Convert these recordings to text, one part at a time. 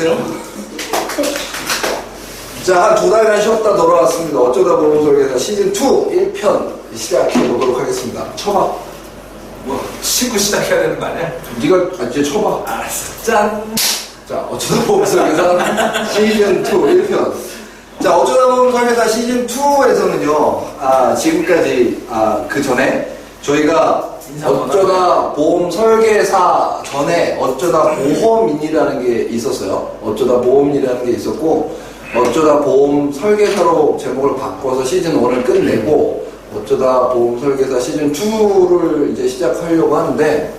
보세요. 자, 한 2달간 쉬었다 돌아왔습니다. 어쩌다 보면 설계사 시즌2 1편 시작해 보도록 하겠습니다. 쳐봐. 뭐 치고 시작해야 되는 거 아니야? 네가 이제 쳐봐. 알았어. 짠. 자, 어쩌다 보면 설계사 시즌2 1편. 자, 어쩌다 보면 설계사 시즌2에서는요, 지금까지, 그 전에 저희가 어쩌다 보험 설계사 전에 어쩌다 보험인이라는 게 있었어요. 어쩌다 보험인이라는 게 있었고, 어쩌다 보험 설계사로 제목을 바꿔서 시즌1을 끝내고, 어쩌다 보험 설계사 시즌2를 이제 시작하려고 하는데,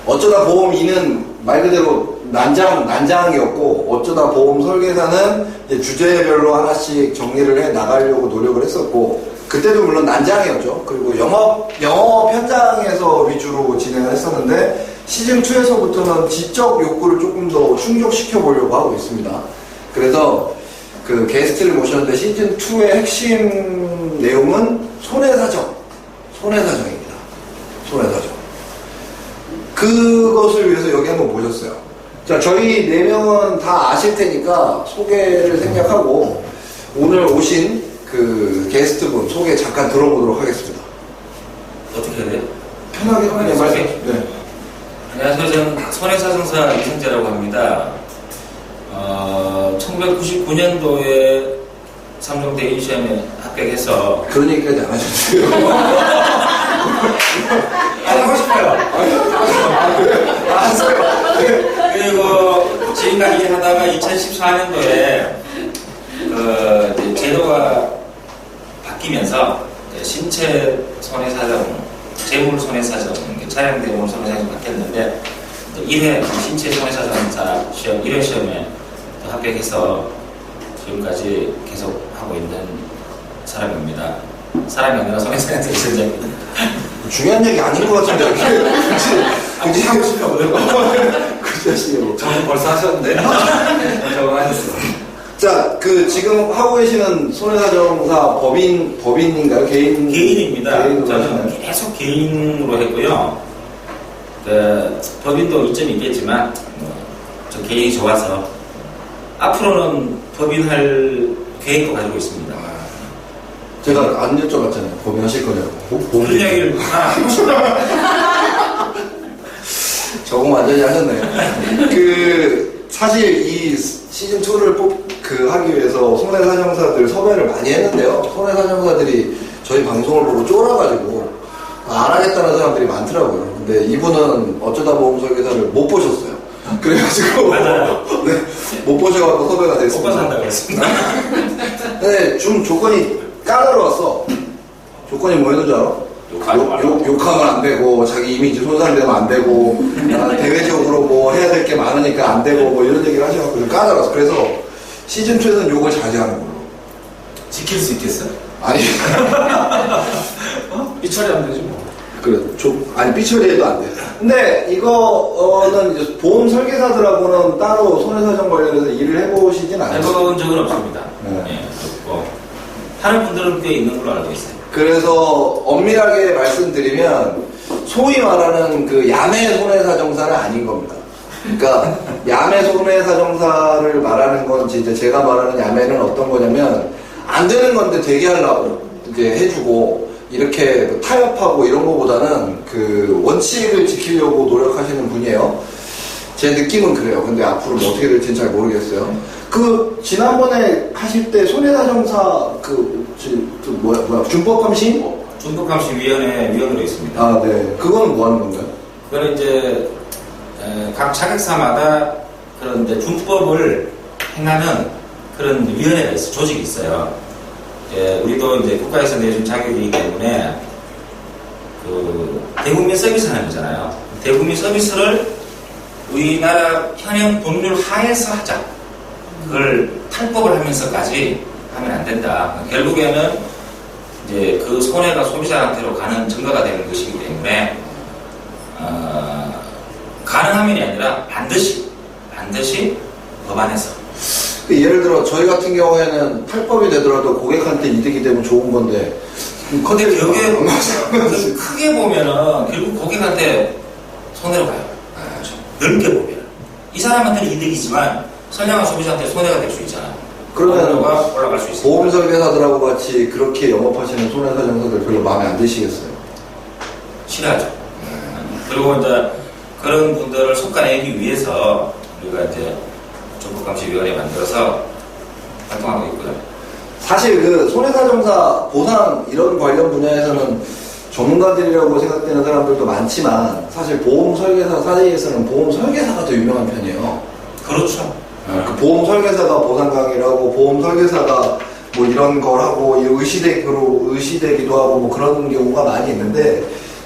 어쩌다 보험2는 말 그대로 난장이었고, 어쩌다 보험 설계사는 이제 주제별로 하나씩 정리를 해 나가려고 노력을 했었고, 그때도 물론 난장이었죠. 그리고 영업 현장에서 위주로 진행을 했었는데, 시즌2에서부터는 지적 욕구를 조금 더 충족시켜 보려고 하고 있습니다. 그래서 그 게스트를 모셨는데, 시즌2의 핵심 내용은 손해사정입니다. 손해사정. 그것을 위해서 여기 한번 모셨어요. 자, 저희 4명은 다 아실 테니까 소개를 생략하고, 오늘 오신 그 게스트분 소개 잠깐 들어보도록 하겠습니다. 어떻게 해야 돼요? 편하게 그냥 말씀해 주세요. 네. 안녕하세요. 저는 손해사정사 이승재라고 합니다. 1999년도에 삼성대 인시험에 합격해서 그런 얘기까지 안 하셨어요. 하고 싶어요. 그리고 지금까지 일하다가 2014년도에 제도가 바뀌면서 신체 손해사정, 재물 손해사정, 차량 대물 손해사정이 바뀌었는데 1회 신체 손해사정사 시험 1회 시험에 합격해서 지금까지 계속 하고 있는 사람입니다. 사람이 아니라 손해사정사 이승재입니다. 중요한 얘기 아닌 것 같은데 굳이 하고 싶어요. 그 자식이 저는 벌써 하셨는데 적응하셨어요. 자, 그 지금 하고 계시는 손해사정사 법인인가요? 개인입니다. 개인으로 저는 하시나요? 계속 개인으로 했고요. 법인도 이점이 있겠지만 저 개인이 좋아서 앞으로는 법인 할 계획도 가지고 있습니다. 제가 안 여쭤봤잖아요. 법인 하실 거냐고. 그런 얘기를 하고 싶어요. 적응 완전히 하셨네요. 사실 이 시즌2를 하기 위해서 손해사정사들 섭외를 많이 했는데요. 손해사정사들이 저희 방송을 보고 쫄아가지고 안 하겠다는 사람들이 많더라고요. 근데 이분은 어쩌다 보험 설계사를 못 보셨어요. 그래가지고 맞아요. 네, 못 보셔가지고 섭외가 됐습니다. 오빠 산다고 했습니다. 근데 좀 조건이 까다로웠어. 조건이 뭐였는 줄 알아? 욕하면 안 되고, 자기 이미지 손상되면 안 되고, 대외적으로 뭐 해야 될 게 많으니까 안 되고, 뭐 이런 얘기를 하셔갖고 좀 까다로웠어. 그래서 시즌2에서는 욕을 자제하는 걸로. 지킬 수 있겠어요? 아니. 삐처리하면 되지 뭐. 그래, 아니, 삐처리해도 안 돼. 근데 이거는 이제 보험 설계사들하고는 따로 손해사정 관련해서 일을 해보시진 않으시죠? 해본 적은 없습니다. 네. 예, 없고. 하는 분들은 꽤 있는 걸로 알고 있어요. 그래서 엄밀하게 말씀드리면 소위 말하는 그 야매 손해사정사는 아닌 겁니다. 그러니까 야매 손해사정사를 말하는 건 진짜 제가 말하는 야매는 어떤 거냐면 안 되는 건데 되게 하려고 이제 해주고 이렇게 타협하고 이런 거보다는 그 원칙을 지키려고 노력하시는 분이에요. 제 느낌은 그래요. 근데 앞으로 뭐 어떻게 될지는 잘 모르겠어요. 지난번에 하실 때 손해사정사 준법감시? 준법감시위원회 위원으로 있습니다. 아, 네. 그거는 뭐 하는 건가요? 그거는 이제 각 자격사마다 그런 이제 준법을 행하는 그런 위원회가 있어요. 조직이 있어요. 우리도 이제 국가에서 내준 자격이기 때문에 대국민 서비스 하는 거잖아요. 대국민 서비스를 우리나라 현행 법률 하에서 하자. 그걸 탈법을 하면서까지 하면 안 된다. 결국에는 이제 그 손해가 소비자한테로 가는 증가가 되는 것이기 때문에 가능하면이 아니라 반드시 법안에서. 예를 들어 저희 같은 경우에는 탈법이 되더라도 고객한테 이득이 되면 좋은 건데. 근데 여기에 크게 보면은 결국 고객한테 손해로 가요. 넓게 보면 이 사람한테는 이득이지만 선량한 소비자한테 손해가 될 수 있잖아요. 그러면 보험료가 올라갈 수 있어요. 보험 설계사들하고 같이 그렇게 영업하시는 손해사정사들 별로 마음에 안 드시겠어요? 싫어하죠. 그리고 이제 그런 분들을 속아내기 위해서 우리가 이제 정부감시위원회 만들어서 활동하고 있고요. 사실 그 손해사정사 보상 이런 관련 분야에서는 전문가들이라고 생각되는 사람들도 많지만 사실 보험 설계사 사이에서는 보험 설계사가 더 유명한 편이에요. 그렇죠. 그 보험 설계사가 보상 강의를 하고 보험 설계사가 뭐 이런 걸 하고 의시되기도 하고 뭐 그런 경우가 많이 있는데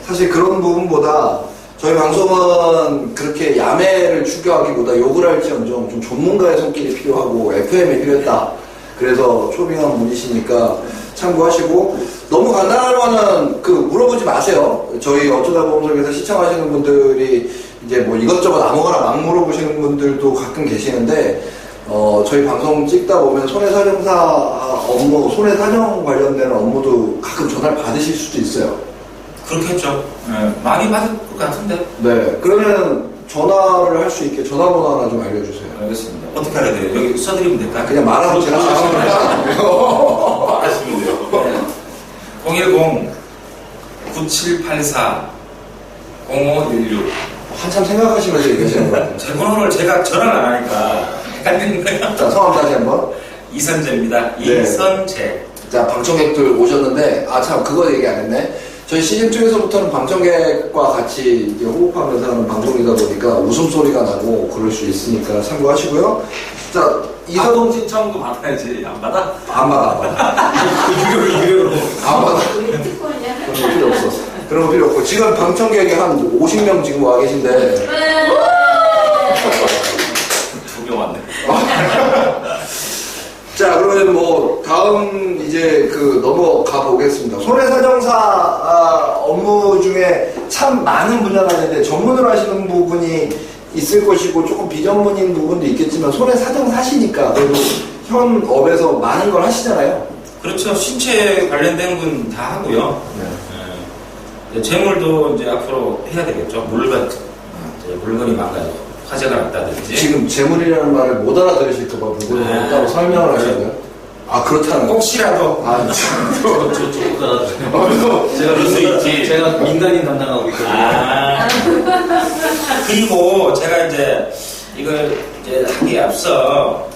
사실 그런 부분보다 저희 방송은 그렇게 야매를 추구하기보다 욕을 할지언정 좀 전문가의 손길이 필요하고 FM이 필요했다. 그래서 초빙한 분이시니까 참고하시고 너무 간단한 거는 그 물어보지 마세요. 저희 어쩌다 보험설계사 시청하시는 분들이 이제 뭐 이것저것 아무거나 막 물어보시는 분들도 가끔 계시는데 저희 방송 찍다 보면 손해사정사 업무, 손해사정 관련되는 업무도 가끔 전화를 받으실 수도 있어요. 그렇겠죠. 네, 많이 받을 것 같은데. 네, 그러면 전화를 할 수 있게 전화번호 하나 좀 알려주세요. 알겠습니다. 어떻게 알아야 돼요? 여기 써드리면 될까요? 그냥 말하면 제가 하시면 돼요. 010-9784-0516. 한참 생각하시면서 얘기하시는 것 같아요. 제 번호를 제가 전화를 안 하니까 헷갈리는 거예요. 자, 성함 다시 한번. 이선재입니다. 네. 이선재. 자, 방청객들 오셨는데, 참, 그거 얘기 안 했네. 저희 시즌2에서부터는 방청객과 같이 이제 호흡하면서 하는 방송이다 보니까 웃음소리가 나고 그럴 수 있으니까 참고하시고요. 자, 이사동 신청도 받아야지. 안 받아? 안 받아. 유료로. 안 받아. 그런 거 필요 없어. 그런 거 필요 없고. 지금 방청객이 한 50명 지금 와 계신데. 2명 왔네. 자, 그러면 뭐 다음 이제 그 넘어가 보겠습니다. 손해사정사 업무 중에 참 많은 분야가 있는데 전문으로 하시는 부분이 있을 것이고 조금 비전문인 부분도 있겠지만 손해사정사시니까 그래도 현 업에서 많은 걸 하시잖아요. 그렇죠. 신체 관련된 건 다 하고요. 네. 재물도 이제 앞으로 해야 되겠죠. 물건이 망가져. 화재가 났다든지. 지금 재물이라는 말을 못 알아들으실까봐 물건을 따로 설명을 하셔야 아, 그렇다는 거. 혹시라도. 저못 알아들어요. 제가 그럴 수 있지. 제가 민간인 담당하고 있거든요. 그리고 제가 이제 이걸 이제 하기에 앞서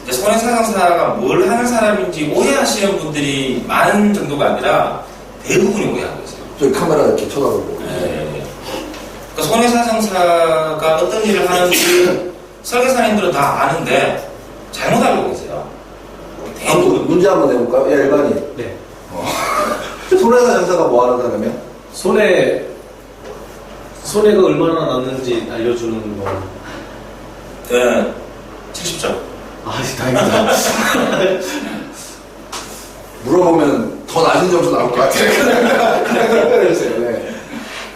이제 손해사정사가 뭘 하는 사람인지 오해하시는 분들이 많은 정도가 아니라 대부분이 오해하고 있어요. 저기 카메라 이렇게 쳐다보고. 네. 그러니까 손해사정사가 어떤 일을 하는지 설계사님들은 다 아는데 잘못 알고 계세요. 대부분. 문제 한번 내볼까요? 예, 일반인. 네. 손해사정사가 뭐 하는 사람이야? 손해가 얼마나 났는지 알려주는 거. 네. 70점. 아, 다행이다. 물어보면 더 낮은 점수 나올 것 같아요. 그래주세요. 네.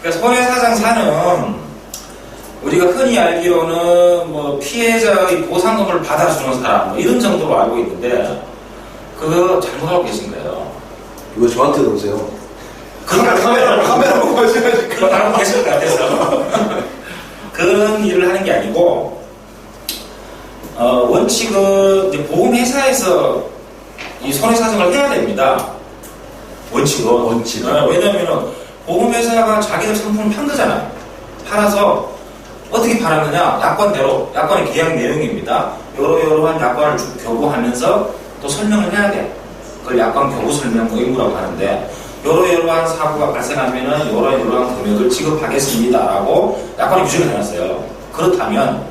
그러니까 손해사정사는 우리가 흔히 알기로는 뭐 피해자의 보상금을 받아주는 사람 뭐 이런 정도로 알고 있는데 그거 잘못 알고 계신 거예요. 이거 저한테 들어오세요. 카메라 보고 하시니까 그건 알고 계실 것 같아서 그런 일을 하는 게 아니고 원칙은 이제 보험회사에서 이 손해사정을 해야 됩니다. 원칙은. 왜냐면은 보험회사가 자기들 상품을 판 거잖아요. 팔아서 어떻게 팔았느냐? 약관대로, 약관의 계약 내용입니다. 여러한 약관을 교부하면서 또 설명을 해야 돼. 그걸 약관 교부 설명 의무라고 하는데 여러한 사고가 발생하면은 여러한 금액을 지급하겠습니다라고 약관에 규정을 해놨어요. 그렇다면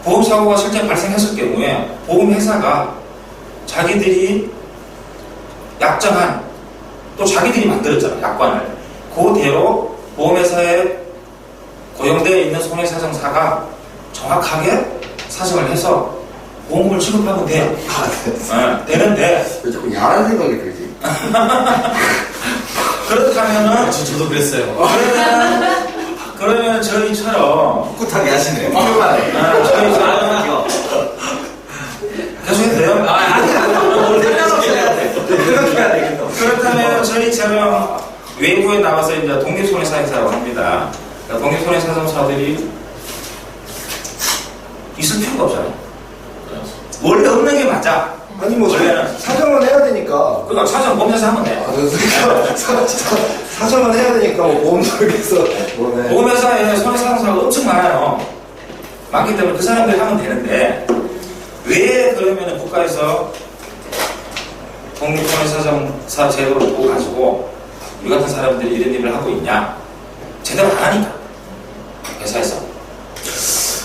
보험사고가 실제 발생했을 경우에 보험회사가 자기들이 약정한 또 자기들이 만들었잖아요. 약관을. 그대로 보험회사에 고용되어 있는 손해사정사가 정확하게 사정을 해서 보험금을 지급하면 돼요. 되는데 왜 자꾸 야한 생각이 들지? 그렇다면은 저도 그랬어요. 그러면 저희처럼 꿋하게 하시네. 저희처럼 계속 해도 돼요? 그렇다면 저희처럼 외부에 나와서 이제 독립손해사정사라고 합니다. 그러니까 독립손해사정사들이 있을 필요가 없잖아요. 원래 없는 게 맞아. 아니 뭐 원래는 사정을 해야 되니까. 그러니까 사정 보면서 하면 돼. 사정을 해야 되니까 뭐 보험 설계서 뭐네. 보험회사에 손해사정사가 엄청 많아요. 많기 때문에 그 사람들이 하면 되는데 왜 그러면 국가에서 독립손해사정사 제도를 두고 가지고 우리 같은 사람들이 이런 일을 하고 있냐? 제대로 안 하니까 회사에서.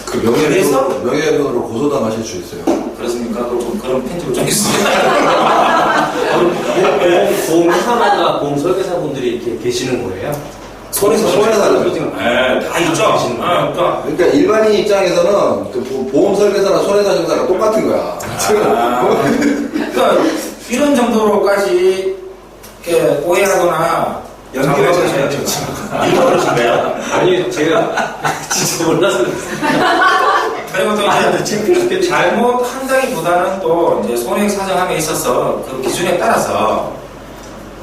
그 명예훼손으로 고소당하실 수 있어요. 그렇습니까? 또 좀 그런 편집을 좀 있습니다. 보험회사마다 보험 설계사분들이 이렇게 계시는 거예요? 손해사정. 네, 다 있죠. 그러니까 일반인 입장에서는 그 보험 설계사나 손해사정사가 똑같은 거야. 그러니까 이런 정도로까지 이렇게 오해하거나 연기를 해야 되죠. 일부러 그러신 거예요? 아니, 제가 진짜 몰라서 그리고 또 이제 잘못한다기보다는 또 이제 손해사정함에 있어서 그 기준에 따라서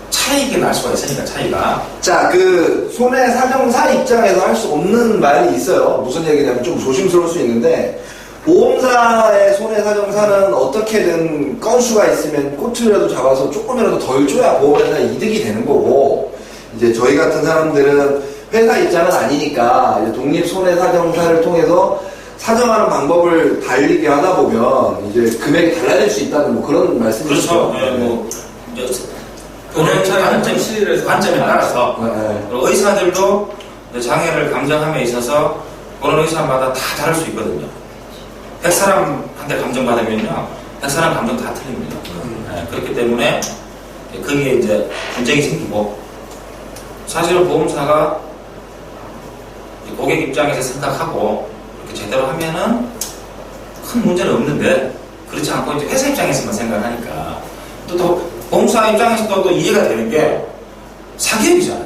차이가 날 수가 있으니까 차이가. 자, 그 손해사정사 입장에서 할 수 없는 말이 있어요. 무슨 얘기냐면 좀 조심스러울 수 있는데 보험사의 손해사정사는 어떻게든 건수가 있으면 꼬투리라도 잡아서 조금이라도 덜 줘야 보험회사 이득이 되는 거고, 이제 저희 같은 사람들은 회사 입장은 아니니까 이제 독립손해사정사를 통해서 사정하는 방법을 달리게 하다 보면 이제 금액이 달라질 수 있다는 뭐 그런 말씀이시죠. 그렇죠. 네, 뭐 그런 관점에 따라서 그리고 의사들도 장애를 감정함에 있어서 그런 의사마다 다 다를 수 있거든요. 100사람한테 감정받으면요 100사람 감정 다 틀립니다. 네, 그렇기 때문에 거기에 이제 분쟁이 생기고, 사실은 보험사가 고객 입장에서 생각하고 이렇게 제대로 하면은 큰 문제는 없는데, 그렇지 않고 이제 회사 입장에서만 생각하니까 또 보험사 입장에서도 또 이해가 되는 게 사기업이잖아요.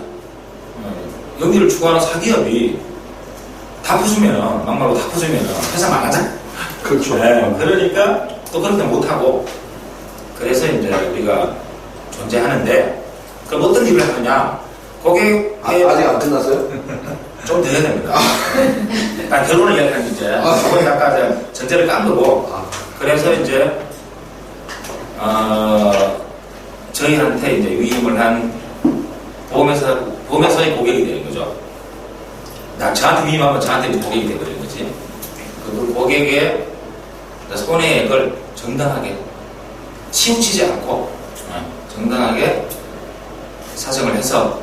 연기를 추구하는 사기업이 다 퍼주면, 막말로 다 퍼주면 회사 망하잖아요. 그렇죠. 네, 그러니까 또 그렇게 못하고, 그래서 이제 우리가 존재하는데, 그럼 어떤 일을 하느냐? 고객 아직 안 끝났어요? 좀 돼야 됩니다. 결혼을 이야기하는 이제 거의 아까 이제 전제를 깐 거고, 그래서 이제 저희한테 이제 위임을 한 보험회사의 고객이 되는 거죠. 저한테 위임하면 저한테 고객이 되버리는 거지. 그 고객의 손해액을 정당하게 치우치지 않고 정당하게 사정을 해서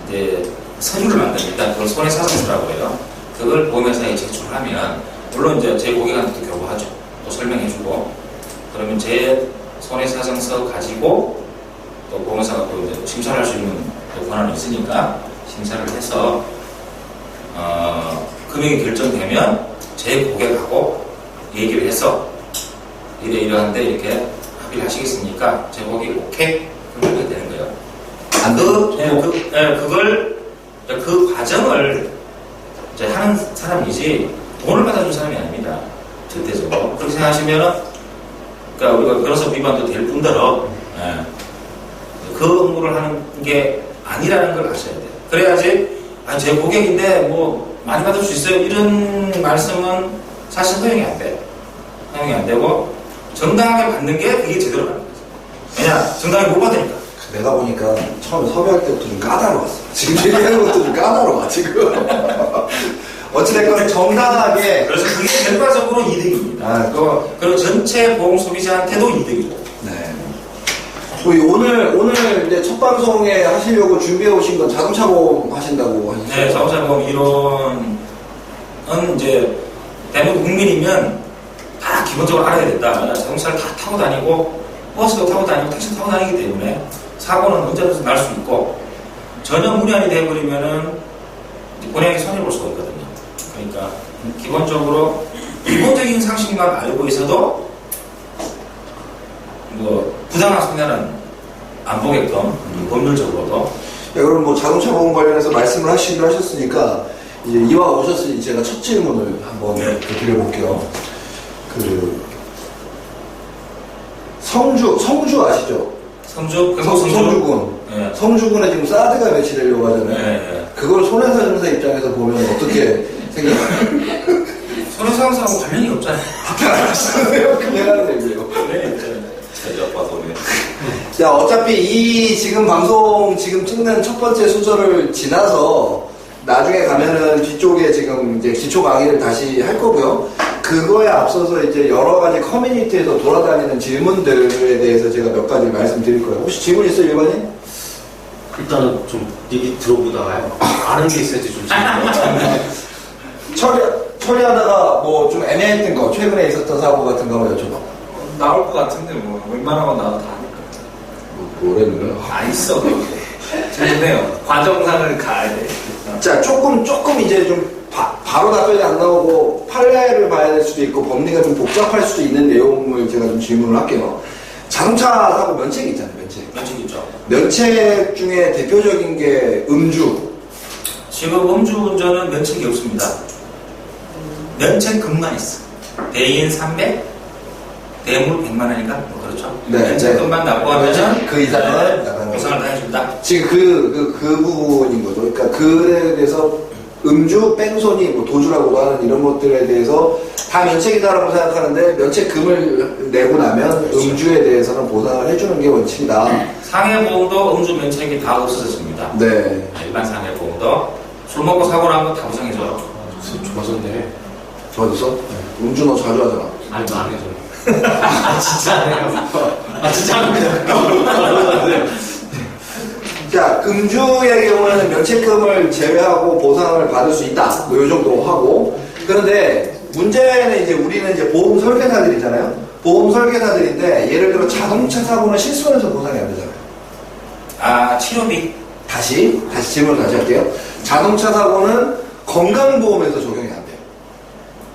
이제 서류를 만듭니다. 그걸 손해사정서라고 해요. 그걸 보험회사에 제출하면, 물론 이제 제 고객한테도 교부하죠. 또 설명해주고, 그러면 제 손해사정서 가지고 또 보험회사가 또 이제 심사를 할 수 있는 권한이 있으니까 심사를 해서 금액이 결정되면 제 고객하고 얘기를 해서 이러한데 이렇게 합의를 하시겠습니까? 제 고객이 오케이? 그렇게 되는 거예요. 그 과정을 이제 하는 사람이지 돈을 받아준 사람이 아닙니다. 절대적으로. 그렇게 생각하시면은, 그러니까 우리가 변호사 위반도 될 뿐더러, 그 업무를 하는 게 아니라는 걸 아셔야 돼요. 그래야지, 제 고객인데 뭐 많이 받을 수 있어요. 이런 말씀은 사실 허용이 안 돼요. 허용이 안 되고, 정당하게 받는 게 그게 제대로 받는 거죠. 왜냐? 정당하게 못 받으니까. 내가 보니까 처음에 섭외할 때부터 좀 까다로웠어. 지금 얘기하는 것도 좀 까다로워, 지금. 어찌됐건 정당하게. 그래서 그게 결과적으로 이득입니다. 그리고 전체 보험 소비자한테도 이득이고. 네. 오늘 이제 첫 방송에 하시려고 준비해 오신 건 자동차 보험 하신다고 하셨죠? 네, 자동차 보험 이론은 이제 대부분 국민이면 다 기본적으로 알아야 된다. 자동차를 다 타고 다니고, 버스도 타고 다니고, 택시도 타고 다니기 때문에 사고는 언제든지 날 수 있고, 전혀 무리한이 되어버리면은 본인에게 손해볼 수가 있거든요. 그러니까 기본적인 상식만 알고 있어도 뭐 부당한 손해는 안 보게끔 법률적으로도. 네, 그럼 뭐 자동차 보험 관련해서 말씀을 하시기로 하셨으니까 이제 이와 오셨으니 제가 첫 질문을 한번 드려볼게요. 성주 아시죠? 성주군. 네. 성주군에 지금 사드가 배치되려고 하잖아요. 네. 그걸 손해사정사 입장에서 보면 어떻게 생각하세요? 손해상사하고 관련이 없잖아요. 그냥 하는 얘기예요. 관련이 없잖아요. 저녁 봐도 그래. 자, 어차피 이 지금 방송 지금 찍는 첫 번째 순서를 지나서 나중에 가면은 뒤쪽에 지금 이제 기초 강의를 다시 할 거고요. 그거에 앞서서 이제 여러 가지 커뮤니티에서 돌아다니는 질문들에 대해서 제가 몇 가지 말씀드릴 거예요. 혹시 질문 있어요, 일반인? 일단은 좀 얘기 들어보다가요. 아는 게 있어야지 좀 처리하다가 뭐 좀 애매했던 거, 최근에 있었던 사고 같은 거 한번 여쭤봐. 나올 것 같은데 뭐 웬만하면 나도 다 하니까. 뭐라는 거야? 안 있어 그렇게. 재밌네요. 과정상을 가야 돼. 자, 조금 이제 좀 바로 답변이 안 나오고 판례를 봐야 될 수도 있고 법리가 좀 복잡할 수도 있는 내용을 제가 좀 질문을 할게요. 자동차 사고 면책 있잖아요, 면책. 면책 있죠. 면책 중에 대표적인 게 음주. 지금 음주운전은 면책이 없습니다. 면책금만 있어. 대인 300, 대물 100만 원인가? 뭐 그렇죠. 네, 면책금만 납부하면 그 이상은 나가는 보상을 다 해준다. 지금 그 부분인 거죠. 그러니까 그에 대해서 음주, 뺑소니, 뭐 도주라고도 하는 이런 것들에 대해서 다 면책이다라고 생각하는데 면책금을 내고 나면 음주에 대해서는 보상을 해주는 게 원칙이다. 상해보험도 음주 면책이 다 없어졌습니다. 네. 일반 상해보험도 술 먹고 사고 나면 다 보상해줘요. 좋아졌네. 좋아졌어? 네. 음주 너 자주 하잖아. 아니, 안 해줘. 아, 진짜 안 해요. 아, 진짜 안 해요. 자, 음주의 경우에는 면책금을 제외하고 보상을 받을 수 있다. 뭐요 정도 하고. 그런데 문제는 이제 우리는 이제 보험 설계사들이잖아요. 보험 설계사들인데 예를 들어 자동차 사고는 실손해서 보상이 안 되잖아요. 아, 치료비? 다시 질문을 다시 할게요. 자동차 사고는 건강보험에서 적용이 안 돼요.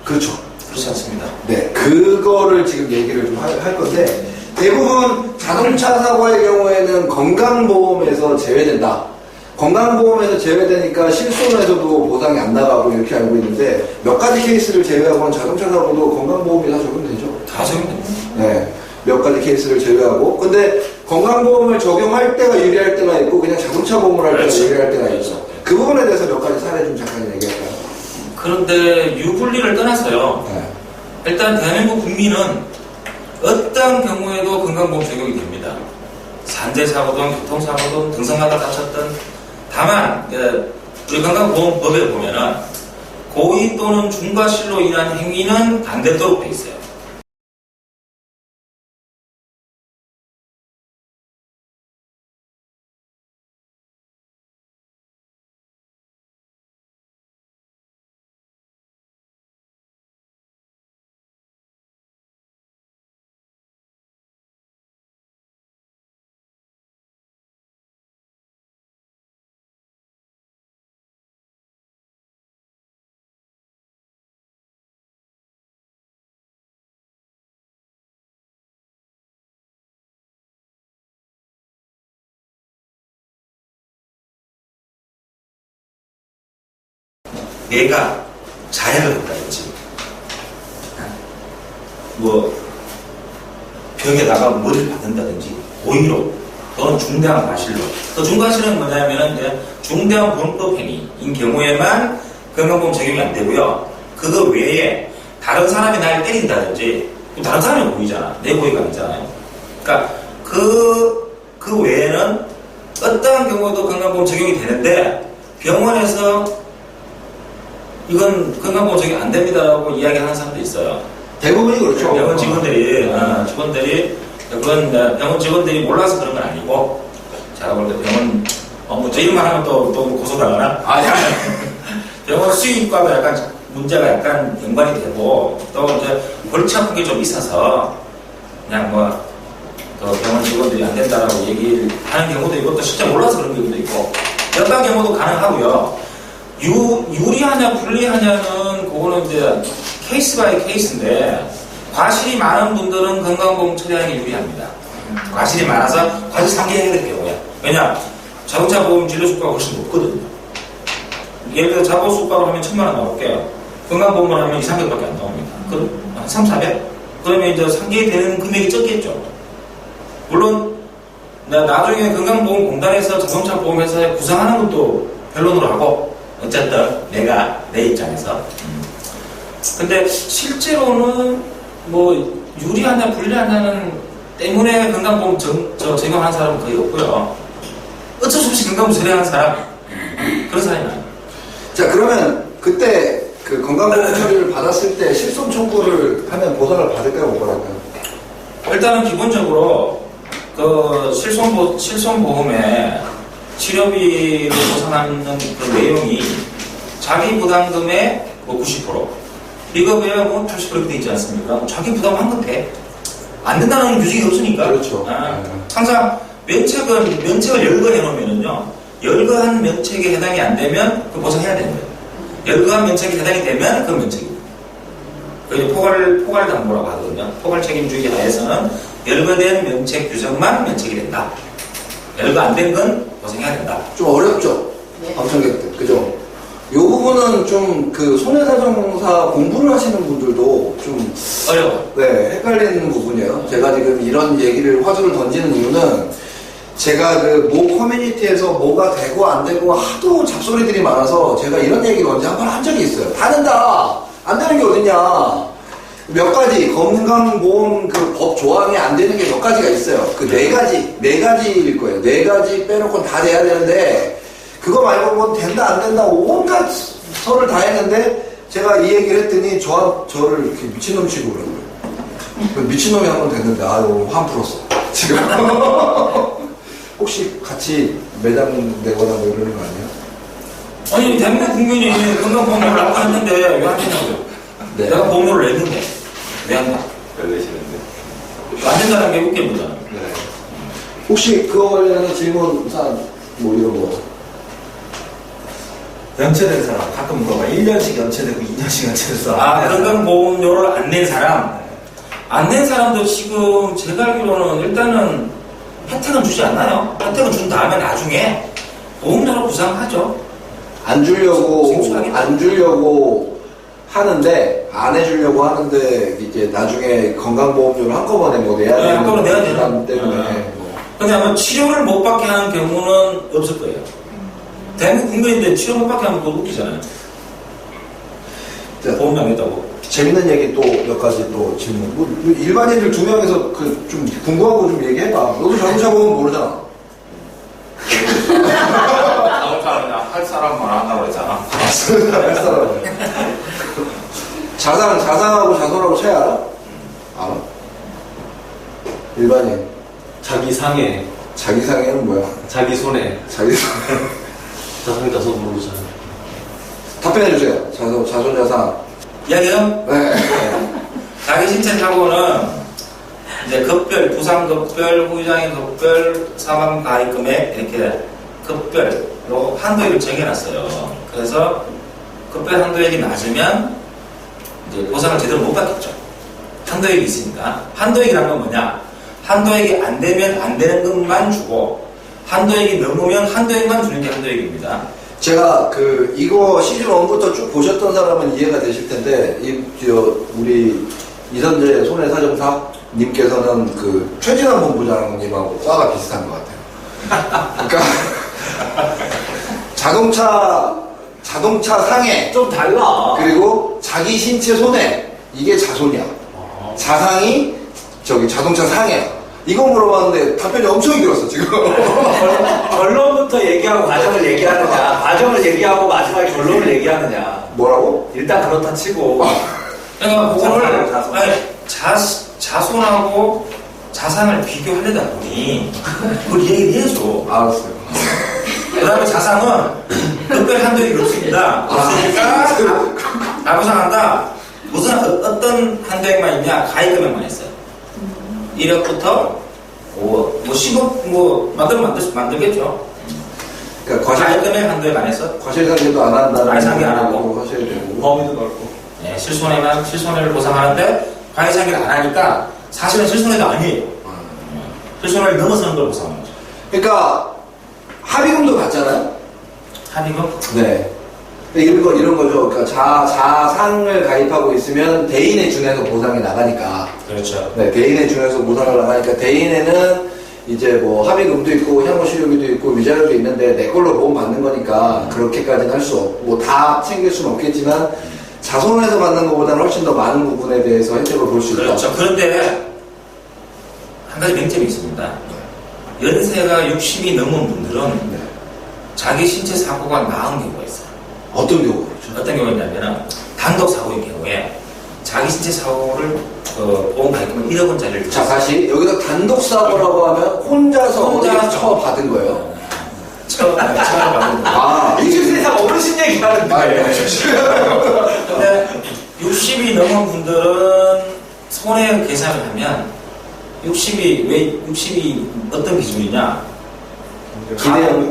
그렇죠. 그렇지 않습니다. 네, 그거를 지금 얘기를 좀 할 건데 대부분 자동차 사고의 경우에는 건강보험에서 제외된다. 건강보험에서 제외되니까 실손에서도 보상이 안 나가고 이렇게 알고 있는데 몇 가지 케이스를 제외하고는 자동차 사고도 건강보험이 다 적용되죠. 다 적용됩니다. 네, 몇 가지 케이스를 제외하고. 근데 건강보험을 적용할 때가 유리할 때가 있고 그냥 자동차 보험을 할 때가 그렇죠. 유리할 때가 그렇죠. 있죠. 그 부분에 대해서 몇 가지 사례 좀 잠깐 얘기할까요? 그런데 유불리를 떠나서요. 네. 일단 대한민국 국민은 어떤 경우에도 건강보험 적용이 됩니다. 산재사고든 교통사고든 등산하다 다쳤든 다만 우리 건강보험법에 보면은 고의 또는 중과실로 인한 행위는 안 되도록 돼 있어요. 내가 자해를 했다든지 뭐 벽에다가 머리를 박는다든지 고의로 또는 중대한 과실로. 또 중과실은 뭐냐면은 이제 중대한 범법 행위인 경우에만 건강보험 적용이 안 되고요. 그거 외에 다른 사람이 날 때린다든지 다른 사람이 고의잖아. 내 고의가 아니잖아요. 그러니까 그 외에는 어떠한 경우도 건강보험 적용이 되는데 병원에서 이건 건강보험 적용 안 됩니다라고 이야기하는 사람도 있어요. 대부분이 그렇죠. 병원 직원들이 그건 병원 직원들이 몰라서 그런 건 아니고 제가 볼 때 병원 저 이름만 하면 또 고소당하나? 아니야. 병원 수익과도 약간 문제가 약간 연관이 되고 또 이제 골치 아픈 게 좀 있어서 그냥 또 병원 직원들이 안 된다라고 얘기를 하는 경우도 있고 또 실제 몰라서 그런 경우도 있고 어떤 경우도 가능하고요. 유리하냐 불리하냐는 그거는 이제 케이스 바이 케이스인데 과실이 많은 분들은 건강보험 처리하는 게 유리합니다. 과실이 많아서 과실 상기해야 될 경우야. 왜냐 자동차 보험 진료수가가 훨씬 높거든요. 예를 들어 자보수가로 하면 1,000만 원 나올게요. 건강보험을 하면 2, 300밖에 안 나옵니다. 그럼 3, 400? 그러면 이제 상기되는 금액이 적겠죠. 물론 나중에 건강보험공단에서 자동차 보험회사에 구상하는 것도 변론으로 하고 어쨌든 내가 내 입장에서 근데 실제로는 뭐 유리하냐 불리하냐는 때문에 건강보험 적용하는 사람은 거의 없고요. 어쩔 수 없이 건강보험 처리하는 사람, 그런 사람이 많아요. 자, 그러면 그때 그 건강보험 처리를 받았을 때 실손 청구를 하면 보상을 받을까요, 못 받을까요? 일단은 기본적으로 그 실손보험에 치료비를 보상하는 그 내용이 자기 부담금의 뭐 90%, 이거 외에 뭐 80% 이렇게 돼 있지 않습니까? 자기 부담한 건 돼. 안 된다는 규칙이 없으니까. 그렇죠. 항상 면책을 열거해 놓으면은요, 열거한 면책에 해당이 안 되면 그 보상해야 되는 거예요. 열거한 면책에 해당이 되면 그 면책입니다. 그 포괄 담보라고 하거든요. 포괄 책임주의 하에서는 열거된 면책 규정만 면책이 된다. 열거 안 된 건 보상해야 된다. 좀 어렵죠? 네. 방청객들, 그죠? 요 부분은 좀 그 손해사정사 공부를 하시는 분들도 좀 어려워. 네, 헷갈리는 부분이에요. 제가 지금 이런 얘기를 화두를 던지는 이유는 제가 그 모 커뮤니티에서 뭐가 되고 안 되고 하도 잡소리들이 많아서 제가 이런 얘기를 언제 한 번 한 적이 있어요. 다 된다! 안 되는 게 어딨냐. 몇 가지, 건강보험 그 법 조항이 안 되는 게 몇 가지가 있어요. 그 네 가지일 거예요. 네 가지 빼놓고는 다 돼야 되는데, 그거 말고 뭐 된다, 안 된다, 온갖 설을 다 했는데, 제가 이 얘기를 했더니 저를 이렇게 미친놈 치고 그러고요. 미친놈이 한 번 됐는데, 아유, 환 풀었어. 지금. 혹시 같이 매장되거나 뭐 이러는 거 아니에요? 아니, 대한민국 국민이 건강보험료를 안 했는데 왜 안 되냐고요? 네. 내가 보험료를 냈는데 왜 안 나? 열내시는데. 안 된다는 게 웃긴 거잖아. 네. 혹시 그거 관련해서 질문 사항 뭐 이런 거. 연체된 사람 가끔 물어봐. 1년씩 연체되고 2년씩 연체돼서. 건강보험료를 안 낸 사람. 안 낸 사람도 지금 제가 알기로는 일단은 혜택은 주지 않나요? 혜택은 준 다음에 나중에 보험료로 부상하죠. 안 주려고 생소하긴 하는데 안 해주려고 하는데 이제 나중에 건강보험료를 한꺼번에 뭐 내야 네, 되는 한꺼번에 내야 부담 되는. 때문에 뭐. 근데 아마 치료를 못 받게 하는 경우는 없을 거예요. 대한민국 국민인데 치료 못 받게 하면 그거 웃기잖아요. 자, 보험료 안 냈다고. 재밌는 얘기 또 몇 가지 또 질문. 뭐 일반인들 두 명에서 그 좀 궁금한 거 좀 얘기해봐. 너도 자동차 보면 모르잖아. 자동차 그냥 할 사람만 한다고 했잖아. 할 사람은. 자상하고 자손하고 차이 알아? 알아? 일반인. 자기 상해, 자기 상해는 뭐야? 자기 손해. 자기 자성이 나서 모르잖아. 답변해주세요. 자손자상. 이야기요? 네. 자기 신체 사고는 이제 급별, 부상급별, 후유장애 급별, 사망 가입 금액 이렇게 급별로 한도액을 정해놨어요. 그래서 급별 한도액이 낮으면 이제 보상을 제대로 못 받겠죠. 한도액이 있으니까. 한도액이란 건 뭐냐? 한도액이 안 되면 안 되는 것만 주고 한도액이 넘으면 한도액만 주는 게 한도액입니다. 제가 이거 시즌 1부터 쭉 보셨던 사람은 이해가 되실 텐데 우리 이선재 손해사정사 님께서는 그 최진환 본부장님하고 과가 비슷한 것 같아요. 그러니까 자동차 상해 좀 달라. 그리고 자기 신체 손해 이게 자손이야. 자상이 자동차 상해. 이거 물어봤는데 답변이 엄청 길었어 지금. 결론부터 얘기하고 과정을 얘기하느냐, 과정을 얘기하고 마지막에 결론을 얘기하느냐. 뭐라고? 일단 그렇다 치고. 그러니까 그거를 자손. 자손하고 자상을 비교하려다 보니 그걸 얘기를 해줘. 알았어요. 그 다음에 자상은 특별 한도액이 없습니다. 없으니까 다 보상한다. 무슨 어떤 한도액만 있냐? 가입금액만 있어요. 1억부터 10억 만들겠죠. 그러니까 가입금액 한도액 안에서 과실상계도 안 한다는 과실상계 안 하고. 거 하셔야 되고. 범위도 넓고. 네, 실손해를 보상하는데 과외상계를 안 하니까 사실은 실손해도 아니에요. 실손해를 넘어서는 걸 보상하는 거죠. 그러니까 합의금도 받잖아요. 합의금? 네. 이런 거죠. 그러니까 자상을 가입하고 있으면 대인에 준해서 보상이 나가니까. 그렇죠. 네, 대인에 준해서 보상을 나가니까 대인에는 이제 뭐 합의금도 있고 향후실효비도 있고 위자료도 있는데 내 걸로 보험 받는 거니까 그렇게까지는 할 수 없고 뭐 다 챙길 수는 없겠지만 자손에서 받는 것보다는 훨씬 더 많은 부분에 대해서 혜택을 볼 수 있다. 그렇죠. 그런데 한 가지 맹점이 있습니다. 연세가 60이 넘은 분들은 네. 자기 신체 사고가 나은 경우가 있어요. 어떤 경우가 그렇죠? 어떤 경우냐면 단독 사고인 경우에 자기 신체 사고를 보험 가입금을 1억 원짜리를 자, 다시 여기서 단독 사고라고 하면 혼자서 처 받은 거예요. 처음 받은 거예요. 아, 이집 세상 어르신 얘기하는데. 아, 예. 근데 60이 넘은 분들은 손해 계산을 하면 60이 어떤 기준이냐?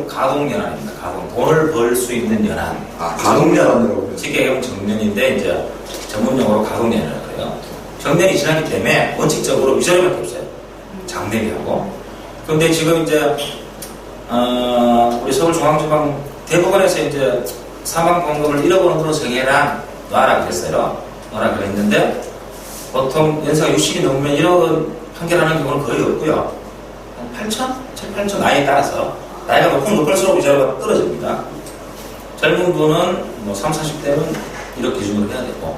가동연한입니다. 돈을 벌 수 있는 연한. 아, 가동연한이라고. 쉽게 얘기하면 정년인데 이제 전문용어로 가동연한이라고 그래요. 정년이 지났기 때문에 원칙적으로 위자료밖에 없어요. 장례비하고. 그런데 지금 이제 우리 서울중앙지방 대법원에서 이제 사망보험금을 1억 원으로 정해라 놔라 그랬어요. 놔라 그랬는데 보통 연세가 60이 넘으면 1억 원 판결하는 경우는 거의 없고요. 한 8천? 7, 8천 나이에 따라서 나이가 높을수록 위자료가 떨어집니다. 젊은 분은 뭐 30, 40대는 1억 기준으로 해야 되고.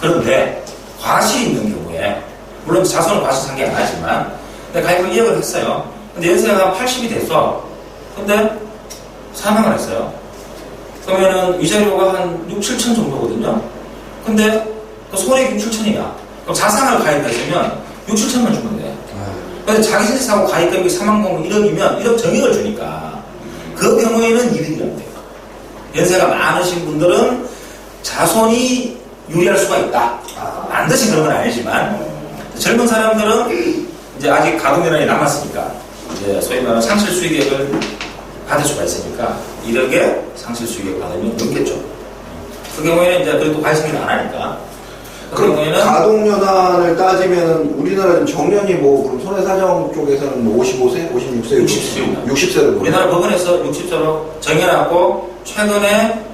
그런데 과실이 있는 경우에 물론 자손을 과실한 게 아니지만 근데 가입을 2억을 했어요. 근데 연세가 80이 됐어. 근데 사망을 했어요. 그러면은 위자료가 한 6, 7천 정도거든요. 근데 그 소액이 6, 7천이야. 그럼 자산을 가입했으면 6, 7천만 주면 돼. 그래서 자기 신체 사고 가입금이 사망보험 1억이면 1억 정액을 주니까 그 경우에는 200이라고 돼요. 연세가 많으신 분들은 자손이 유리할 수가 있다. 반드시 그런 건 아니지만 젊은 사람들은 이제 아직 가동연한이 남았으니까 이제 소위 말하는 상실 수익액을 받을 수가 있으니까 1억에 상실 수익액 받으면 넘겠죠. 그 경우에는 이제 그래도 과실을 안 하니까. 그 경우에는 가동연한을 따지면 우리나라 정년이 뭐 그럼 손해사정 쪽에서는 뭐 55세, 56세, 60세입니다. 60세로 우리나라 법원에서 60세로 정해놨고 최근에